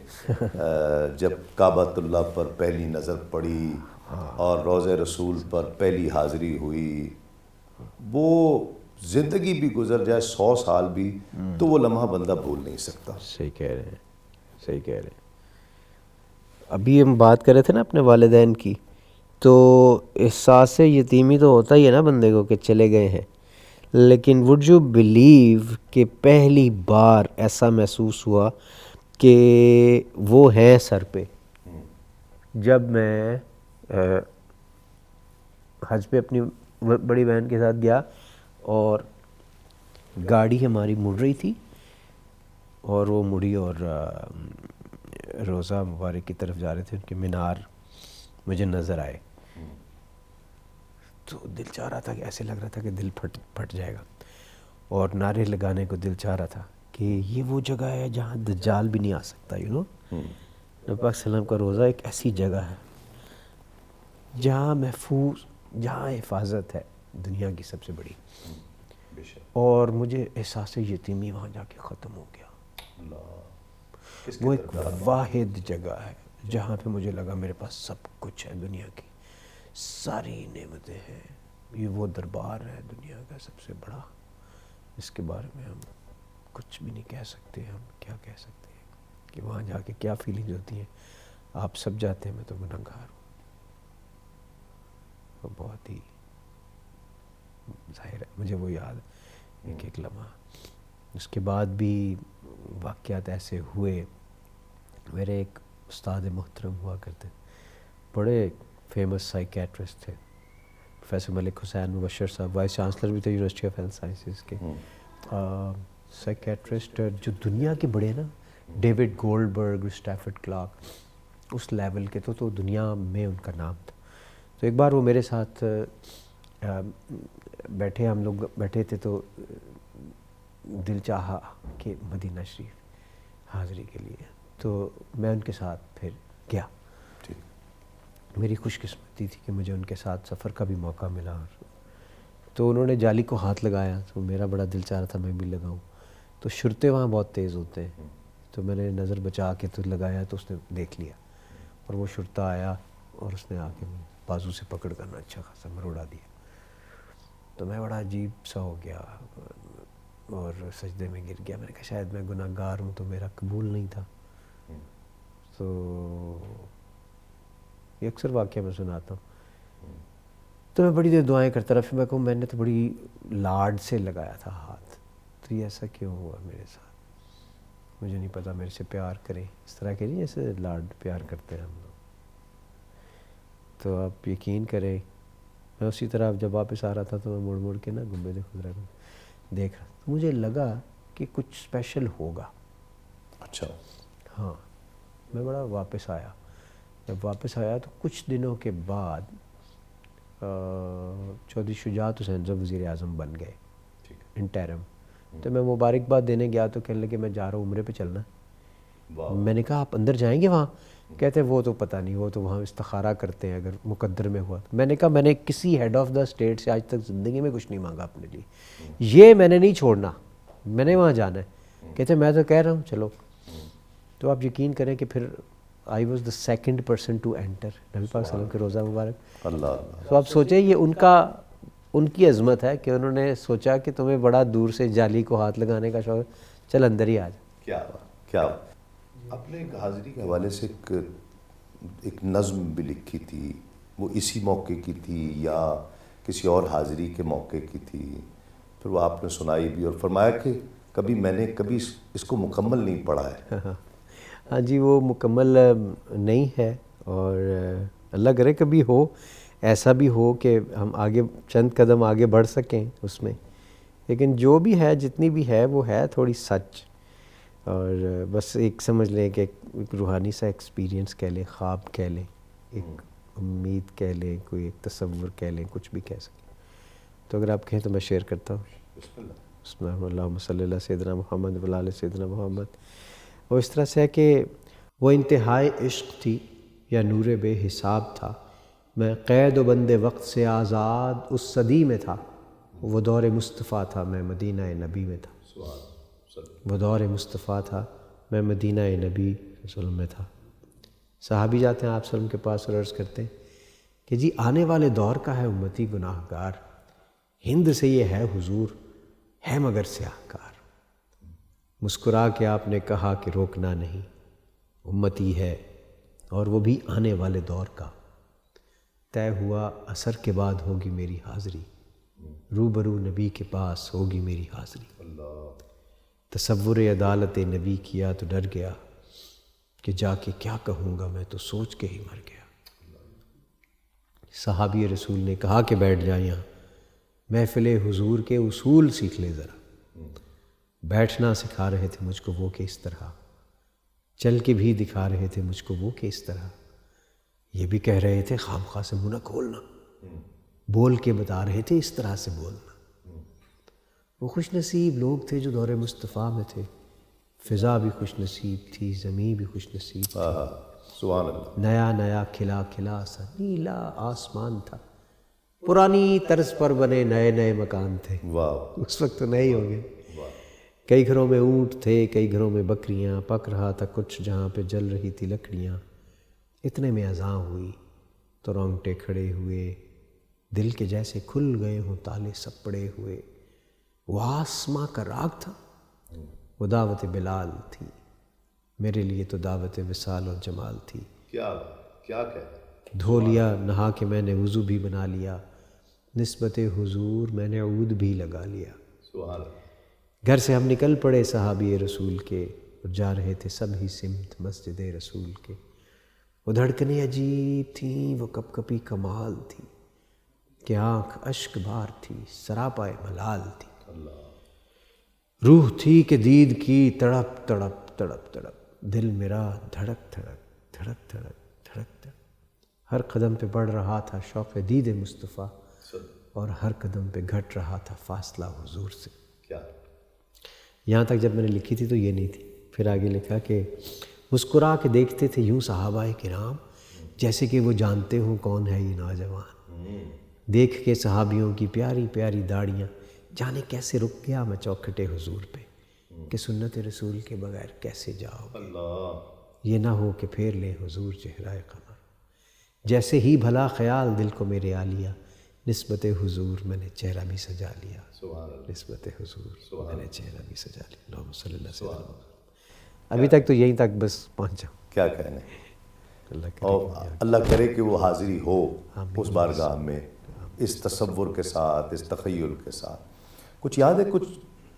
جب کعبۃ اللہ پر پہلی نظر پڑی اور روضہ رسول پر پہلی حاضری ہوئی، وہ زندگی بھی گزر جائے 100 سال بھی تو وہ لمحہ بندہ بھول نہیں سکتا. صحیح کہہ رہے ہیں، صحیح کہہ رہے ہیں. ابھی ہم بات کر رہے تھے نا اپنے والدین کی، تو احساس یتیمی تو ہوتا ہی ہے نا بندے کو کہ چلے گئے ہیں، لیکن وڈ یو بلیو کہ پہلی بار ایسا محسوس ہوا کہ وہ ہیں سر پہ. جب میں حج پہ اپنی بڑی بہن کے ساتھ گیا اور گاڑی ہماری مڑ رہی تھی اور وہ مڑی اور روضہ مبارک کی طرف جا رہے تھے، ان کے مینار مجھے نظر آئے تو دل چاہ رہا تھا کہ ایسے لگ رہا تھا کہ دل پھٹ جائے گا، اور نعرے لگانے کو دل چاہ رہا تھا کہ یہ وہ جگہ ہے جہاں دجال بھی نہیں آ سکتا. نبی پاک صلی اللہ علیہ وسلم کا روضہ ایک ایسی جگہ ہے جہاں محفوظ، جہاں حفاظت ہے دنیا کی سب سے بڑی. اور مجھے احساس یتیمی وہاں جا کے ختم ہو گیا. وہ ایک واحد جگہ ہے جہاں پہ مجھے لگا میرے پاس سب کچھ ہے، دنیا کی ساری نعمتیں ہیں، یہ وہ دربار ہے دنیا کا سب سے بڑا، اس کے بارے میں ہم کچھ بھی نہیں کہہ سکتے. ہم کیا کہہ سکتے ہیں کہ وہاں جا کے کیا فیلنگز ہوتی ہیں. آپ سب جاتے ہیں، میں تو گنہگار ہوں. وہ بہت ہی ظاہر ہے مجھے وہ یاد ہے ایک لمحہ. اس کے بعد بھی واقعات ایسے ہوئے. میرے ایک استاد محترم ہوا کرتے، بڑے فیمس سائیکیٹرسٹ تھے، پروفیسر ملک حسین مبشر صاحب، وائس چانسلر بھی تھے یونیورسٹی آف ہیلتھ سائنسز کے. سائیکیٹرسٹ جو دنیا کے بڑے نا، ڈیوڈ گولڈبرگ، اسٹیفرڈ کلارک، اس لیول کے تو دنیا میں ان کا نام تھا. تو ایک بار وہ میرے ساتھ بیٹھے، ہم لوگ بیٹھے تھے تو دل چاہا کہ مدینہ شریف حاضری کے لیے، تو میں ان کے ساتھ پھر گیا. میری خوش قسمتی تھی کہ مجھے ان کے ساتھ سفر کا بھی موقع ملا. تو انہوں نے جالی کو ہاتھ لگایا تو میرا بڑا دل چاہ رہا تھا میں بھی لگاؤں. تو شرطے وہاں بہت تیز ہوتے ہیں، تو میں نے نظر بچا کے تو لگایا تو اس نے دیکھ لیا، اور وہ شرطہ آیا اور اس نے آ کے بازو سے پکڑ کرنا اچھا خاصا مروڑا دیا. تو میں بڑا عجیب سا ہو گیا اور سجدے میں گر گیا. میں نے کہا شاید میں گناہ گار ہوں تو میرا قبول نہیں تھا. تو یہ اکثر واقعہ میں سناتا ہوں. تو میں بڑی دیر دعائیں کرتا رہا. پھر میں کہوں میں نے تو بڑی لاڈ سے لگایا تھا ہاتھ، تو یہ ایسا کیوں ہوا میرے ساتھ؟ مجھے نہیں پتا، میرے سے پیار کریں اس طرح کے نہیں جیسے لاڈ پیار کرتے ہیں ہم لوگ. تو آپ یقین کریں میں اسی طرح جب واپس آ رہا تھا تو میں مڑ مڑ کے نا گنبد خضرا کو دیکھ رہا تھا. مجھے لگا کہ کچھ اسپیشل ہوگا. اچھا. ہاں میں بڑا واپس آیا. جب واپس آیا تو کچھ دنوں کے بعد چودھری شجاعت حسین صاحب وزیر اعظم بن گئے انٹرم. تو میں مبارکباد دینے گیا تو کہنے لگے میں جا رہا ہوں عمرے پہ چلنا. میں نے کہا آپ اندر جائیں گے وہاں؟ کہتے وہ تو پتہ نہیں، وہ تو وہاں استخارہ کرتے ہیں اگر مقدر میں ہوا. میں نے کہا میں نے کسی ہیڈ آف دا اسٹیٹ سے آج تک زندگی میں کچھ نہیں مانگا اپنے لیے، یہ میں نے نہیں چھوڑنا، میں نے وہاں جانا ہے. کہتے میں تو کہہ رہا ہوں چلو. تو آپ یقین کریں کہ پھر I was the second person to enter نبی پاک صلی اللہ علیہ وسلم کے روضہ مبارک. اللہ. تو آپ سوچیں یہ ان کی عظمت ہے کہ انہوں نے سوچا کہ تمہیں بڑا دور سے جالی کو ہاتھ لگانے کا شوق، چل اندر ہی آ جا. کیا کیا آپ نے ایک حاضری کے حوالے سے ایک نظم بھی لکھی تھی، وہ اسی موقع کی تھی یا کسی اور حاضری کے موقع کی تھی؟ پھر وہ آپ نے سنائی بھی اور فرمایا کہ کبھی میں نے اس کو مکمل نہیں پڑھا ہے. ہاں جی وہ مکمل نہیں ہے، اور اللہ کرے کبھی ہو، ایسا بھی ہو کہ ہم آگے چند قدم آگے بڑھ سکیں اس میں، لیکن جو بھی ہے جتنی بھی ہے وہ ہے تھوڑی سچ، اور بس ایک سمجھ لیں کہ ایک روحانی سا ایکسپیرینس کہہ لیں، خواب کہہ لیں، ایک امید کہہ لیں، کوئی ایک تصور کہہ لیں، کچھ بھی کہہ سکیں. تو اگر آپ کہیں تو میں شیئر کرتا ہوں. بسم اللہ اللہم صلی اللہ سیدنا محمد و علی سیدنا محمد. وہ اس طرح سے ہے کہ وہ انتہائی عشق تھی یا نور بے حساب تھا، میں قید و بند وقت سے آزاد اس صدی میں تھا، وہ دور مصطفیٰ تھا میں مدینہ نبی میں تھا، وہ دور مصطفیٰ تھا میں مدینہ نبی وسلم میں تھا. صحابی جاتے ہیں آپ وسلم کے پاس اور عرض کرتے ہیں کہ جی آنے والے دور کا ہے امتی گناہ گار، ہند سے یہ ہے حضور، ہے مگر سیاہ کار. مسکرا کے آپ نے کہا کہ روکنا نہیں، امتی ہے اور وہ بھی آنے والے دور کا، طے ہوا عصر کے بعد ہوگی میری حاضری، روبرو نبی کے پاس ہوگی میری حاضری. تصور عدالت نبی کیا تو ڈر گیا کہ جا کے کیا کہوں گا میں تو سوچ کے ہی مر گیا. صحابی رسول نے کہا کہ بیٹھ جا یہاں، محفل حضور کے اصول سیکھ لے ذرا. بیٹھنا سکھا رہے تھے مجھ کو وہ کہ اس طرح، چل کے بھی دکھا رہے تھے مجھ کو وہ کہ اس طرح، یہ بھی کہہ رہے تھے خام خواہ سے منہ نہ کھولنا، بول کے بتا رہے تھے اس طرح سے بولنا. وہ خوش نصیب لوگ تھے جو دور مصطفیٰ میں تھے، فضا بھی خوش نصیب تھی، زمین بھی خوش نصیب تھی، سبحان اللہ. نیا نیا کھلا کھلا سا نیلا آسمان تھا، پرانی طرز پر بنے نئے نئے مکان تھے. واہ. اس وقت تو نہیں ہوں گے. کئی گھروں میں اونٹ تھے، کئی گھروں میں بکریاں، پک رہا تھا کچھ جہاں پہ جل رہی تھی لکڑیاں. اتنے میں اذاں ہوئی تو رونگٹے کھڑے ہوئے، دل کے جیسے کھل گئے ہوں تالے سب پڑے ہوئے. وہ آسماں کا راگ تھا، وہ دعوت بلال تھی، میرے لیے تو دعوت وصال اور جمال تھی. کیا کہتے. دھو لیا نہا کے میں نے وضو بھی بنا لیا، نسبت حضور میں نے عود بھی لگا لیا. سبحان اللہ. گھر سے ہم نکل پڑے صحابی رسول کے، اور جا رہے تھے سب ہی سمت مسجد رسول کے. وہ دھڑکنیں عجیب تھیں، وہ کپ کپی کمال تھی، کہ آنکھ اشک بار تھی، سراپائے ملال تھی. روح تھی کہ دید کی تڑپ تڑپ تڑپ تڑپ، دل میرا دھڑک دھڑک دھڑک دھڑک دھڑک دھڑک. ہر قدم پہ بڑھ رہا تھا شوق دید مصطفیٰ، اور ہر قدم پہ گھٹ رہا تھا فاصلہ حضور سے. کیا. یہاں تک جب میں نے لکھی تھی تو یہ نہیں تھی. پھر آگے لکھا کہ مسکرا کے دیکھتے تھے یوں صحابہ کرام، جیسے کہ وہ جانتے ہوں کون ہے یہ نوجوان. دیکھ کے صحابیوں کی پیاری پیاری داڑیاں، جانے کیسے رک گیا میں چوکھٹے حضور پہ، کہ سنت رسول کے بغیر کیسے جاؤ گے، یہ نہ ہو کہ پھیر لے حضور چہرہ قمر. جیسے ہی بھلا خیال دل کو میرے آ لیا، نسبت حضور میں نے چہرہ بھی سجا لیا. نسبت حضور میں نے چہرہ بھی سجا لیا. اللہم صلی اللہ علیہ وسلم. ابھی تک تو یہیں تک بس پہنچا. کیا کہنے. اللہ اور اللہ کرے کہ وہ حاضری ہو اس بارگاہ میں، اس تصور کے ساتھ، اس تخیل کے ساتھ. کچھ یاد ہے کچھ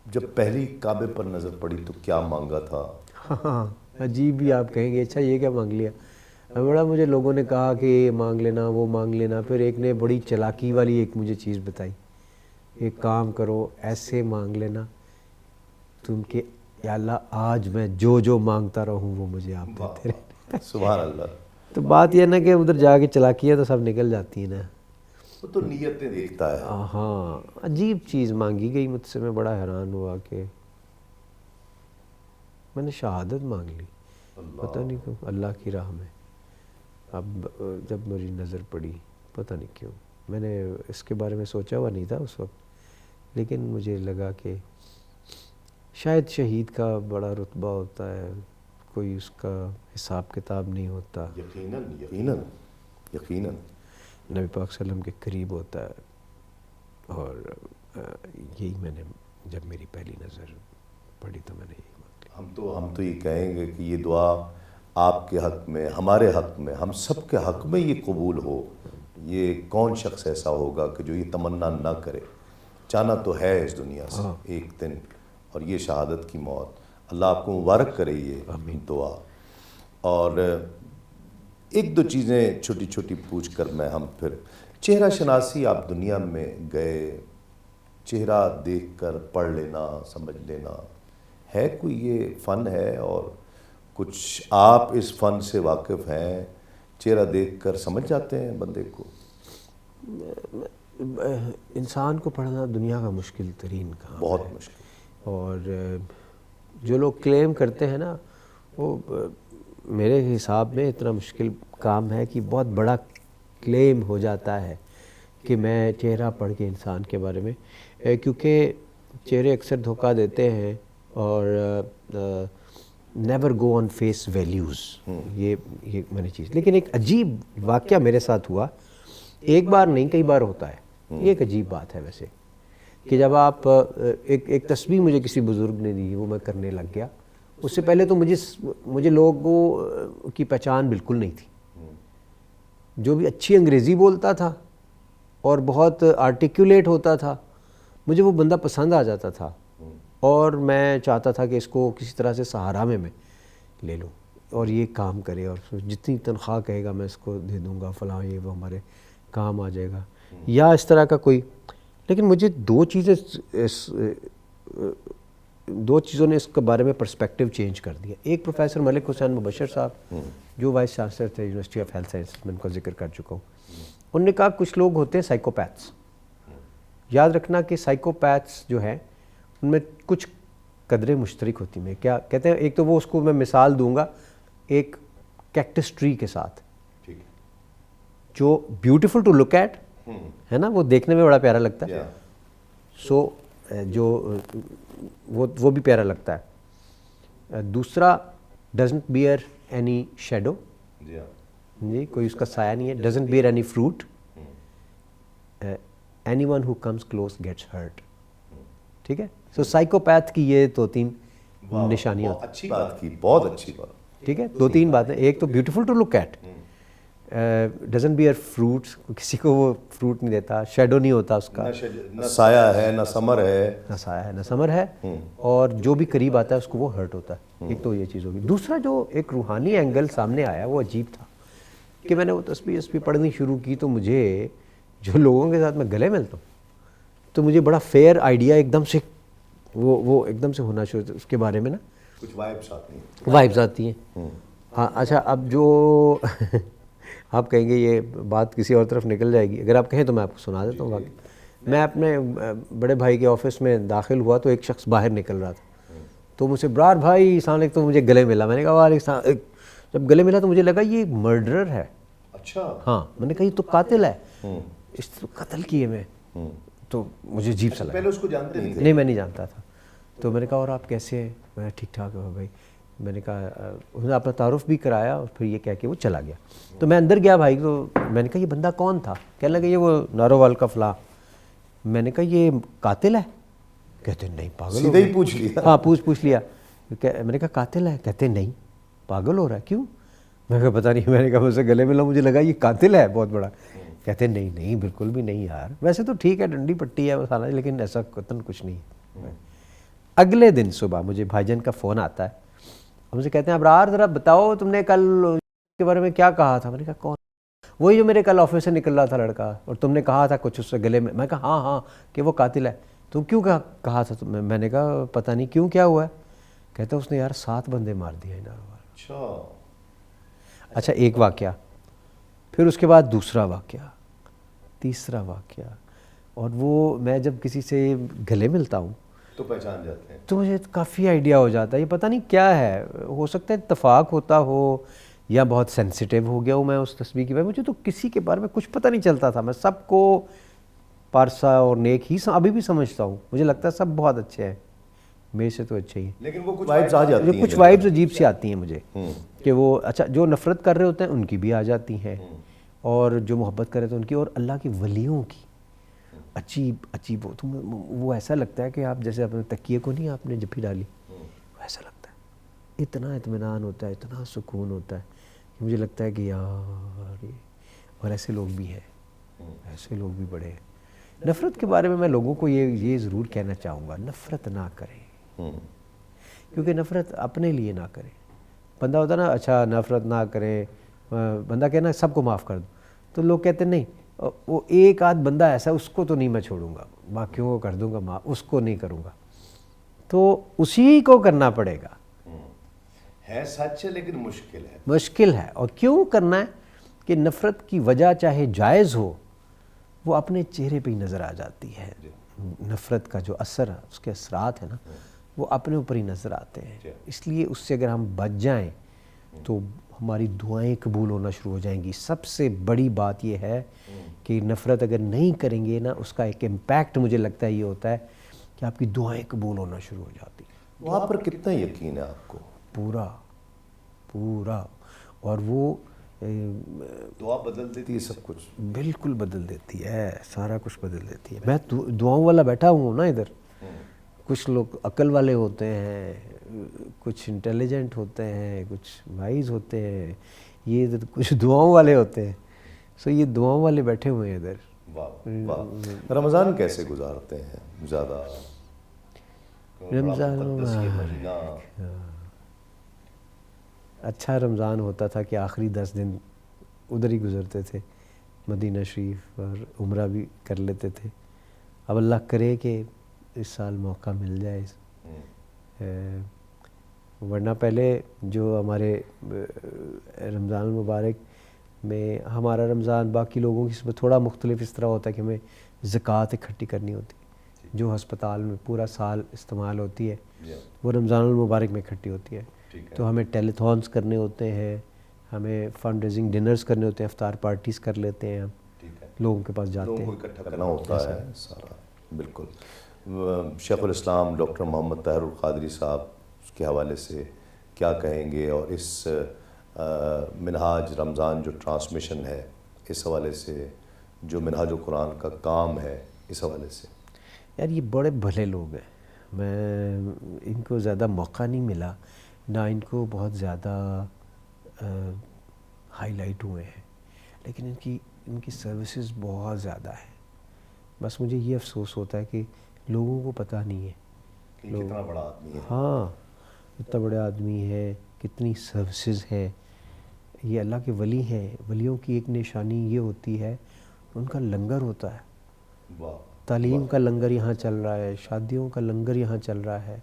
جب پہلی کعبے پر نظر پڑی تو کیا مانگا تھا؟ ہاں عجیب بھی آپ کہیں گے اچھا یہ کیا مانگ لیا. بڑا مجھے لوگوں نے کہا کہ یہ مانگ لینا وہ مانگ لینا. پھر ایک نے بڑی چلاکی والی ایک مجھے چیز بتائی، ایک کام کرو ایسے مانگ لینا تم کہ یا اللہ آج میں جو جو مانگتا رہوں وہ مجھے آپ دیتے رہے. سبحان اللہ. تو بات یہ نا کہ ادھر جا کے چلاکیاں تو سب نکل جاتی ہیں نا. وہ تو نیتیں دیکھتا ہے. ہاں عجیب چیز مانگی گئی مجھ سے. میں بڑا حیران ہوا کہ میں نے شہادت مانگ لی، پتہ نہیں کیوں اللہ کی راہ میں. اب جب میری نظر پڑی پتہ نہیں کیوں، میں نے اس کے بارے میں سوچا ہوا نہیں تھا اس وقت، لیکن مجھے لگا کہ شاید شہید کا بڑا رتبہ ہوتا ہے، کوئی اس کا حساب کتاب نہیں ہوتا، یقیناً یقیناً یقیناً نبی پاک صلی اللہ علیہ وسلم کے قریب ہوتا ہے. اور یہی میں نے جب میری پہلی نظر پڑی تو میں نے یہی مانگ لی. ہم تو یہ کہیں گے کہ یہ دعا آپ کے حق میں، ہمارے حق میں، ہم سب کے حق میں یہ قبول ہو. یہ کون شخص ایسا ہوگا کہ جو یہ تمنا نہ کرے. جانا تو ہے اس دنیا سے ایک دن، اور یہ شہادت کی موت. اللہ آپ کو مبارک کرے یہ دعا. اور ایک دو چیزیں چھوٹی چھوٹی پوچھ کر میں ہم پھر چہرہ شناسی آپ دنیا میں گئے، چہرہ دیکھ کر پڑھ لینا، سمجھ لینا، ہے کوئی یہ فن ہے؟ اور کچھ آپ اس فن سے واقف ہیں، چہرہ دیکھ کر سمجھ جاتے ہیں بندے کو؟ انسان کو پڑھنا دنیا کا مشکل ترین کام بہت ہے، مشکل۔ اور جو لوگ کلیم کرتے ہیں نا، وہ میرے حساب میں اتنا مشکل کام ہے کہ بہت بڑا کلیم ہو جاتا ہے کہ میں چہرہ پڑھ کے انسان کے بارے میں، کیونکہ چہرے اکثر دھوکہ دیتے ہیں، اور never go on face values, یہ میں نے چیز۔ لیکن ایک عجیب واقعہ میرے ساتھ ہوا، ایک بار نہیں کئی بار ہوتا ہے، یہ ایک عجیب بات ہے ویسے، کہ جب آپ ایک تسبیح مجھے کسی بزرگ نے دی، وہ میں کرنے لگ گیا۔ اس سے پہلے تو مجھے لوگوں کی پہچان بالکل نہیں تھی۔ جو بھی اچھی انگریزی بولتا تھا اور بہت آرٹیکولیٹ ہوتا تھا، مجھے وہ بندہ پسند آ جاتا تھا، اور میں چاہتا تھا کہ اس کو کسی طرح سے سہارا میں لے لوں اور یہ کام کرے، اور جتنی تنخواہ کہے گا میں اس کو دے دوں گا، فلاں یہ وہ ہمارے کام آ جائے گا، یا اس طرح کا کوئی۔ لیکن مجھے دو چیزوں نے اس کے بارے میں پرسپیکٹیو چینج کر دیا۔ ایک پروفیسر ملک حسین مبشر صاحب، جو وائس چانسلر تھے یونیورسٹی آف ہیلتھ سائنسز، میں ان کا ذکر کر چکا ہوں، انہوں نے کہا کچھ لوگ ہوتے ہیں سائیکوپیتھس، یاد رکھنا کہ سائیکوپیتھس جو ہیں ان میں کچھ قدریں مشترک ہوتی ہیں۔ کیا کہتے ہیں؟ ایک تو وہ، اس کو میں مثال دوں گا ایک کیکٹس ٹری کے ساتھ، جو بیوٹیفل ٹو لک ایٹ ہے نا، وہ دیکھنے میں بڑا پیارا لگتا ہے، سو جو وہ بھی پیارا لگتا ہے۔ دوسرا ڈزنٹ بیئر اینی شیڈو، جی کوئی اس کا سایہ نہیں ہے، doesn't bear any fruit, anyone who comes close gets hurt, ٹھیک ہے؟ سو سائیکوپیتھ کی یہ دو تین نشانیاں ہوتی ہیں۔ اچھی بات کی، بہت اچھی بات۔ ٹھیک ہے، دو تین باتیں، ایک تو beautiful to look at, doesn't bear fruits, کسی کو وہ فروٹ نہیں دیتا، شیڈو نہیں ہوتا اس کا، نہ سایہ ہے نہ سمر ہے، نہ سایہ ہے نہ سمر ہے، اور جو بھی قریب آتا ہے اس کو وہ ہرٹ ہوتا ہے۔ ایک تو یہ چیز ہوگی۔ دوسرا جو ایک روحانی اینگل سامنے آیا وہ عجیب تھا، کہ میں نے وہ تسبیح پڑھنی شروع کی تو مجھے جو لوگوں کے ساتھ میں گلے ملتا ہوں تو مجھے بڑا فیئر آئیڈیا ایک دم سے وہ ایک دم سے ہونا شروع ہوتا ہے اس کے بارے میں نا، کچھ وائبس آتی ہیں، وائبز آتی ہیں۔ ہاں اچھا، اب جو آپ کہیں گے یہ بات کسی اور طرف نکل جائے گی، اگر آپ کہیں تو میں آپ کو سنا دیتا ہوں واقعی۔ میں اپنے بڑے بھائی کے آفس میں داخل ہوا تو ایک شخص باہر نکل رہا تھا، تو مجھ سے برار بھائی السلام علیکم، تو مجھے گلے ملا۔ میں نے کہا وعلیکم السلام۔ جب گلے ملا تو مجھے لگا یہ مرڈرر ہے۔ اچھا، ہاں، میں نے کہا یہ تو قاتل ہے، اس کو قتل کیے میں، تو مجھے عجیب سا لگا۔ پہلے اس کو جانتے نہیں تھے؟ نہیں، میں نہیں جانتا تھا۔ تو میں نے کہا اور آپ کیسے ہیں؟ میں ٹھیک ٹھاک ہوں بھائی۔ میں نے کہا، انہوں نے اپنا تعارف بھی کرایا اور پھر یہ کہہ کے وہ چلا گیا۔ تو میں اندر گیا بھائی، تو میں نے کہا یہ بندہ کون تھا؟ کہنے لگا یہ وہ نارووال کا فلاں۔ میں نے کہا یہ قاتل ہے؟ کہتے نہیں، پاگل ہو سیدھے گیا۔ ہی پوچھ لیا؟ ہاں، پوچھ لیا۔ میں نے کہا قاتل ہے؟ کہتے نہیں، پاگل ہو رہا ہے، کیوں؟ میں نے کہا پتہ نہیں۔ میں نے کہا مجھ سے گلے ملا، مجھے لگا یہ قاتل ہے بہت بڑا۔ کہتے نہیں بالکل بھی نہیں یار، ویسے تو ٹھیک ہے، ڈنڈی پٹی ہے مسالہ، لیکن ایسا قتل کچھ نہیں ہے۔ اگلے دن صبح مجھے بھائی جان کا فون آتا ہے، ہم سے کہتے ہیں ابرار ذرا بتاؤ تم نے کل کے بارے میں کیا کہا تھا؟ میں نے کہا کون؟ وہی جو میرے کل آفس سے نکل رہا تھا لڑکا، اور تم نے کہا تھا کچھ اس سے گلے میں۔ میں کہا ہاں کہ وہ قاتل ہے۔ تم کیوں کہا تھا؟ میں نے کہا پتہ نہیں کیوں، کیا ہوا ہے؟ کہتا اس نے یار 7 بندے مار دیے نارووال۔ اچھا، ایک واقعہ، پھر اس کے بعد دوسرا واقعہ، تیسرا واقعہ، اور وہ میں جب کسی سے گلے ملتا ہوں تو پہچان جاتے ہیں، تو مجھے کافی آئیڈیا ہو جاتا ہے۔ یہ پتہ نہیں کیا ہے، ہو سکتا ہے اتفاق ہوتا ہو یا بہت سینسیٹیو ہو گیا ہوں میں اس تسبیح کی وجہ۔ مجھے تو کسی کے بارے میں کچھ پتہ نہیں چلتا تھا، میں سب کو پارسا اور نیک ہی ابھی بھی سمجھتا ہوں، مجھے لگتا ہے سب بہت اچھے ہیں، میرے سے تو اچھے ہی، لیکن وہ کچھ وائبس آ جاتی ہیں، کچھ وائبز عجیب سی آتی ہیں مجھے، کہ وہ اچھا جو نفرت کر رہے ہوتے ہیں ان کی بھی آ جاتی ہیں، اور جو محبت کر رہے ہوتے ہیں ان کی، اور اللہ کی ولیوں کی عجیب وہ ایسا لگتا ہے کہ آپ جیسے اپنے تکیے کو نہیں آپ نے جپھی ڈالی، ایسا لگتا ہے، اتنا اطمینان ہوتا ہے، اتنا سکون ہوتا ہے کہ مجھے لگتا ہے کہ یار اور ایسے لوگ بھی ہیں، ایسے لوگ بھی بڑے ہیں۔ نفرت کے بارے میں لوگوں کو یہ ضرور کہنا چاہوں گا، نفرت نہ کریں، کیونکہ نفرت اپنے لیے نہ کریں، بندہ ہوتا ہے نا اچھا نفرت نہ کریں، بندہ کہنا سب کو معاف کر دو، تو لوگ کہتے ہیں نہیں وہ ایک آدھ بندہ ایسا اس کو تو نہیں میں چھوڑوں گا، باقیوں کو کر دوں گا معاف، اس کو نہیں کروں گا، تو اسی کو کرنا پڑے گا. ہے سچ ہے لیکن مشکل ہے. مشکل ہے. اور کیوں کرنا ہے کہ نفرت کی وجہ چاہے جائز ہو وہ اپنے چہرے پہ ہی نظر آ جاتی ہے. نفرت کا جو اثر ہے، اس کے اثرات ہیں نا، وہ اپنے اوپر ہی نظر آتے ہیں. اس لیے اس سے اگر ہم بچ جائیں تو ہماری دعائیں قبول ہونا شروع ہو جائیں گی. سب سے بڑی بات یہ ہے کہ نفرت اگر نہیں کریں گے نا، اس کا ایک امپیکٹ مجھے لگتا ہے یہ ہوتا ہے کہ آپ کی دعائیں قبول ہونا شروع ہو جاتی ہیں. وہاں پر کتنا یقین ہے آپ کو؟ پورا پورا. اور وہ دعا بدل دیتی ہے سب کچھ. بالکل بدل دیتی ہے، سارا کچھ بدل دیتی ہے. میں دعاؤں والا بیٹھا ہوں نا ادھر. کچھ لوگ عقل والے ہوتے ہیں، کچھ انٹیلیجنٹ ہوتے ہیں، کچھ وائز ہوتے ہیں، یہ ادھر کچھ دعاؤں والے ہوتے ہیں. سو یہ دعاؤں والے بیٹھے ہوئے ہیں ادھر. واہ. رمضان کیسے گزارتے ہیں؟ زیادہ رمضان مقدس یہ مہینہ. اچھا رمضان ہوتا تھا کہ آخری 10 دن ادھر ہی گزرتے تھے، مدینہ شریف، اور عمرہ بھی کر لیتے تھے. اب اللہ کرے کہ اس سال موقع مل جائے. ورنہ پہلے جو ہمارے رمضان المبارک میں ہمارا رمضان باقی لوگوں کی سے تھوڑا مختلف اس طرح ہوتا ہے کہ ہمیں زکوٰۃ اکٹھی کرنی ہوتی ہے جو ہسپتال میں پورا سال استعمال ہوتی ہے، وہ رمضان المبارک میں اکٹھی ہوتی ہے. تو ہمیں ٹیلی تھونس کرنے ہوتے ہیں، ہمیں فنڈ ریزنگ ڈنرز کرنے ہوتے ہیں، افطار پارٹیز کر لیتے ہیں، ہم لوگوں کے پاس جاتے ہیں. اکٹھا کرنا ہوتا ہے سارا. بالکل. شیخ الاسلام ڈاکٹر محمد طاہر القادری صاحب اس کے حوالے سے کیا کہیں گے، اور اس منہاج رمضان جو ٹرانسمیشن ہے اس حوالے سے، جو منہاج القرآن کا کام ہے اس حوالے سے؟ یار یہ بڑے بھلے لوگ ہیں. میں ان کو زیادہ موقع نہیں ملا، نہ ان کو بہت زیادہ ہائی لائٹ ہوئے ہیں، لیکن ان کی سروسز بہت زیادہ ہیں. بس مجھے یہ افسوس ہوتا ہے کہ لوگوں کو پتہ نہیں ہے کہ کتنا بڑا آدمی ہے. ہاں اتنا بڑے آدمی ہے، کتنی سروسز ہے. یہ اللہ کے ولی ہیں. ولیوں کی ایک نشانی یہ ہوتی ہے ان کا لنگر ہوتا ہے. تعلیم کا لنگر یہاں چل رہا ہے، شادیوں کا لنگر یہاں چل رہا ہے،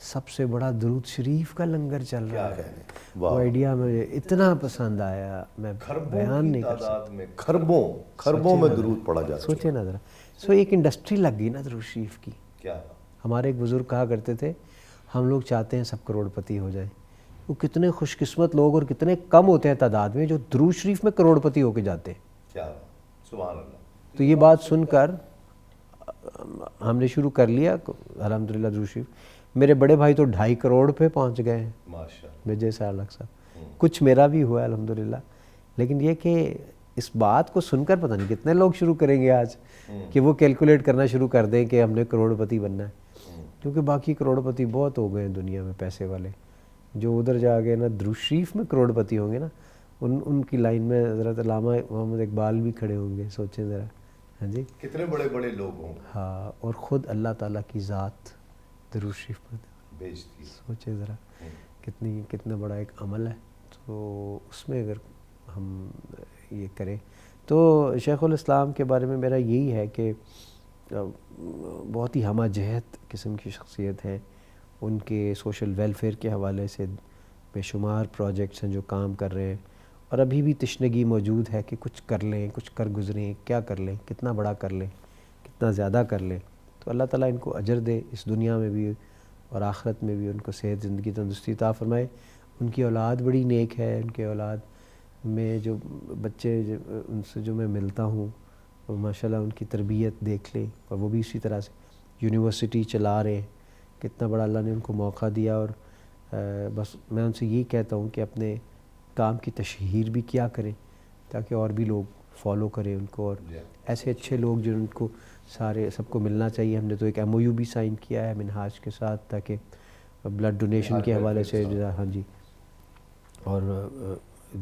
سب سے بڑا درود شریف کا لنگر چل رہا ہے. وہ آئیڈیا مجھے اتنا پسند آیا، میں بیان نہیں کر سکتا. خربوں میں درود پڑا جاتا ہے. سوچے نا ذرا. سو ایک انڈسٹری لگ گئی نا درود شریف کی. کیا ہمارے ایک بزرگ کہا کرتے تھے ہم لوگ چاہتے ہیں سب کروڑ پتی ہو جائیں. وہ کتنے خوش قسمت لوگ اور کتنے کم ہوتے ہیں تعداد میں جو درود شریف میں کروڑ پتی ہو کے جاتے ہیں. کیا سبحان اللہ. تو یہ بات سن کر ہم نے شروع کر لیا الحمدللہ درود شریف. میرے بڑے بھائی تو 2.5 کروڑ پہ پہنچ گئے ہیں ماشاءاللہ. وجے سالک صاحب. کچھ میرا بھی ہوا ہے الحمدللہ. لیکن یہ کہ اس بات کو سن کر پتہ نہیں کتنے لوگ شروع کریں گے آج کہ وہ کیلکولیٹ کرنا شروع کر دیں کہ ہم نے کروڑ پتی بننا ہے. کیونکہ باقی کروڑ پتی بہت ہو گئے ہیں دنیا میں پیسے والے. جو ادھر جا کے نا درود شریف میں کروڑ پتی ہوں گے نا، ان کی لائن میں حضرت علامہ محمد اقبال بھی کھڑے ہوں گے. سوچیں ذرا. ہاں جی کتنے بڑے بڑے لوگ ہوں. ہاں. اور خود اللہ تعالیٰ کی ذات درود شریف پر بھیجتی. سوچے ذرا کتنا بڑا ایک عمل ہے. تو اس میں اگر ہم یہ کریں تو شیخ الاسلام کے بارے میں میرا یہی ہے کہ بہت ہی ہمہ جہت قسم کی شخصیت ہے. ان کے سوشل ویلفیئر کے حوالے سے بے شمار پروجیکٹس ہیں جو کام کر رہے ہیں، اور ابھی بھی تشنگی موجود ہے کہ کچھ کر لیں، کچھ کر گزریں. کیا کر لیں، کتنا بڑا کر لیں، کتنا زیادہ کر لیں. تو اللہ تعالیٰ ان کو اجر دے اس دنیا میں بھی اور آخرت میں بھی. ان کو صحت، زندگی، تندرستی عطا فرمائے. ان کی اولاد بڑی نیک ہے. ان کے اولاد میں جو بچے ان سے جو میں ملتا ہوں وہ ماشاءاللہ ان کی تربیت دیکھ لیں. اور وہ بھی اسی طرح سے یونیورسٹی چلا رہے ہیں. کتنا بڑا اللہ نے ان کو موقع دیا. اور بس میں ان سے یہی کہتا ہوں کہ اپنے کام کی تشہیر بھی کیا کریں تاکہ اور بھی لوگ فالو کریں ان کو. اور ایسے اچھے لوگ جو ان کو سارے سب کو ملنا چاہیے. ہم نے تو ایک MOU بھی سائن کیا ہے منہاج کے ساتھ تاکہ بلڈ ڈونیشن کے حوالے سے. ہاں جی. اور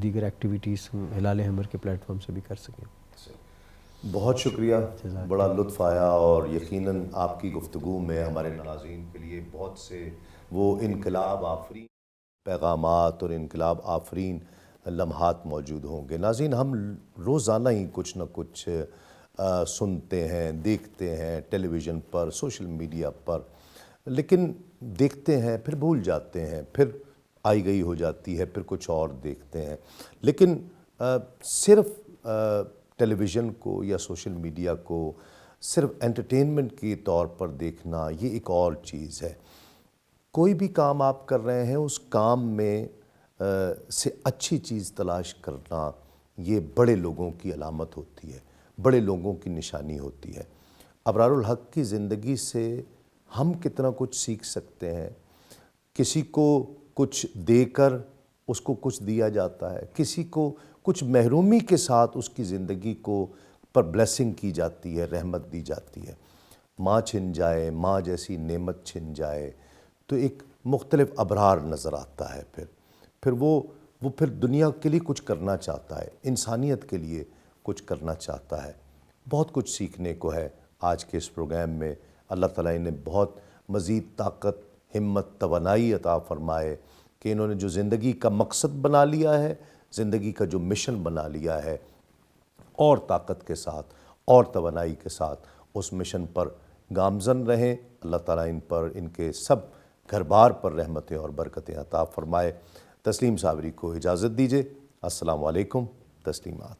دیگر ایکٹیویٹیز ہم ہلال احمر کے پلیٹ فارم سے بھی کر سکیں. بہت شکریہ. بڑا لطف آیا. اور یقیناً آپ کی گفتگو میں ہمارے ناظرین کے لیے بہت سے وہ انقلاب آفرین پیغامات اور انقلاب آفرین لمحات موجود ہوں گے۔ ناظرین، ہم روزانہ ہی کچھ نہ کچھ سنتے ہیں، دیکھتے ہیں ٹیلی ویژن پر، سوشل میڈیا پر، لیکن دیکھتے ہیں پھر بھول جاتے ہیں، پھر آئی گئی ہو جاتی ہے، پھر کچھ اور دیکھتے ہیں۔ لیکن صرف ٹیلی ویژن کو یا سوشل میڈیا کو صرف انٹرٹینمنٹ کے طور پر دیکھنا یہ ایک اور چیز ہے۔ کوئی بھی کام آپ کر رہے ہیں، اس کام میں سے اچھی چیز تلاش کرنا یہ بڑے لوگوں کی علامت ہوتی ہے، بڑے لوگوں کی نشانی ہوتی ہے۔ ابرار الحق کی زندگی سے ہم کتنا کچھ سیکھ سکتے ہیں۔ کسی کو کچھ دے کر اس کو کچھ دیا جاتا ہے، کسی کو کچھ محرومی کے ساتھ اس کی زندگی کو پر بلیسنگ کی جاتی ہے، رحمت دی جاتی ہے۔ ماں چھن جائے، ماں جیسی نعمت چھن جائے تو ایک مختلف ابرار نظر آتا ہے۔ پھر وہ پھر دنیا کے لیے کچھ کرنا چاہتا ہے، انسانیت کے لیے کچھ کرنا چاہتا ہے۔ بہت کچھ سیکھنے کو ہے آج کے اس پروگرام میں۔ اللہ تعالیٰ نے بہت مزید طاقت، ہمت، توانائی عطا فرمائے کہ انہوں نے جو زندگی کا مقصد بنا لیا ہے، زندگی کا جو مشن بنا لیا ہے، اور طاقت کے ساتھ اور توانائی کے ساتھ اس مشن پر گامزن رہیں۔ اللہ تعالیٰ ان پر، ان کے سب گھر بار پر رحمتیں اور برکتیں عطا فرمائے۔ تسلیم صابری کو اجازت دیجیے۔ السلام علیکم۔ تسلیمات۔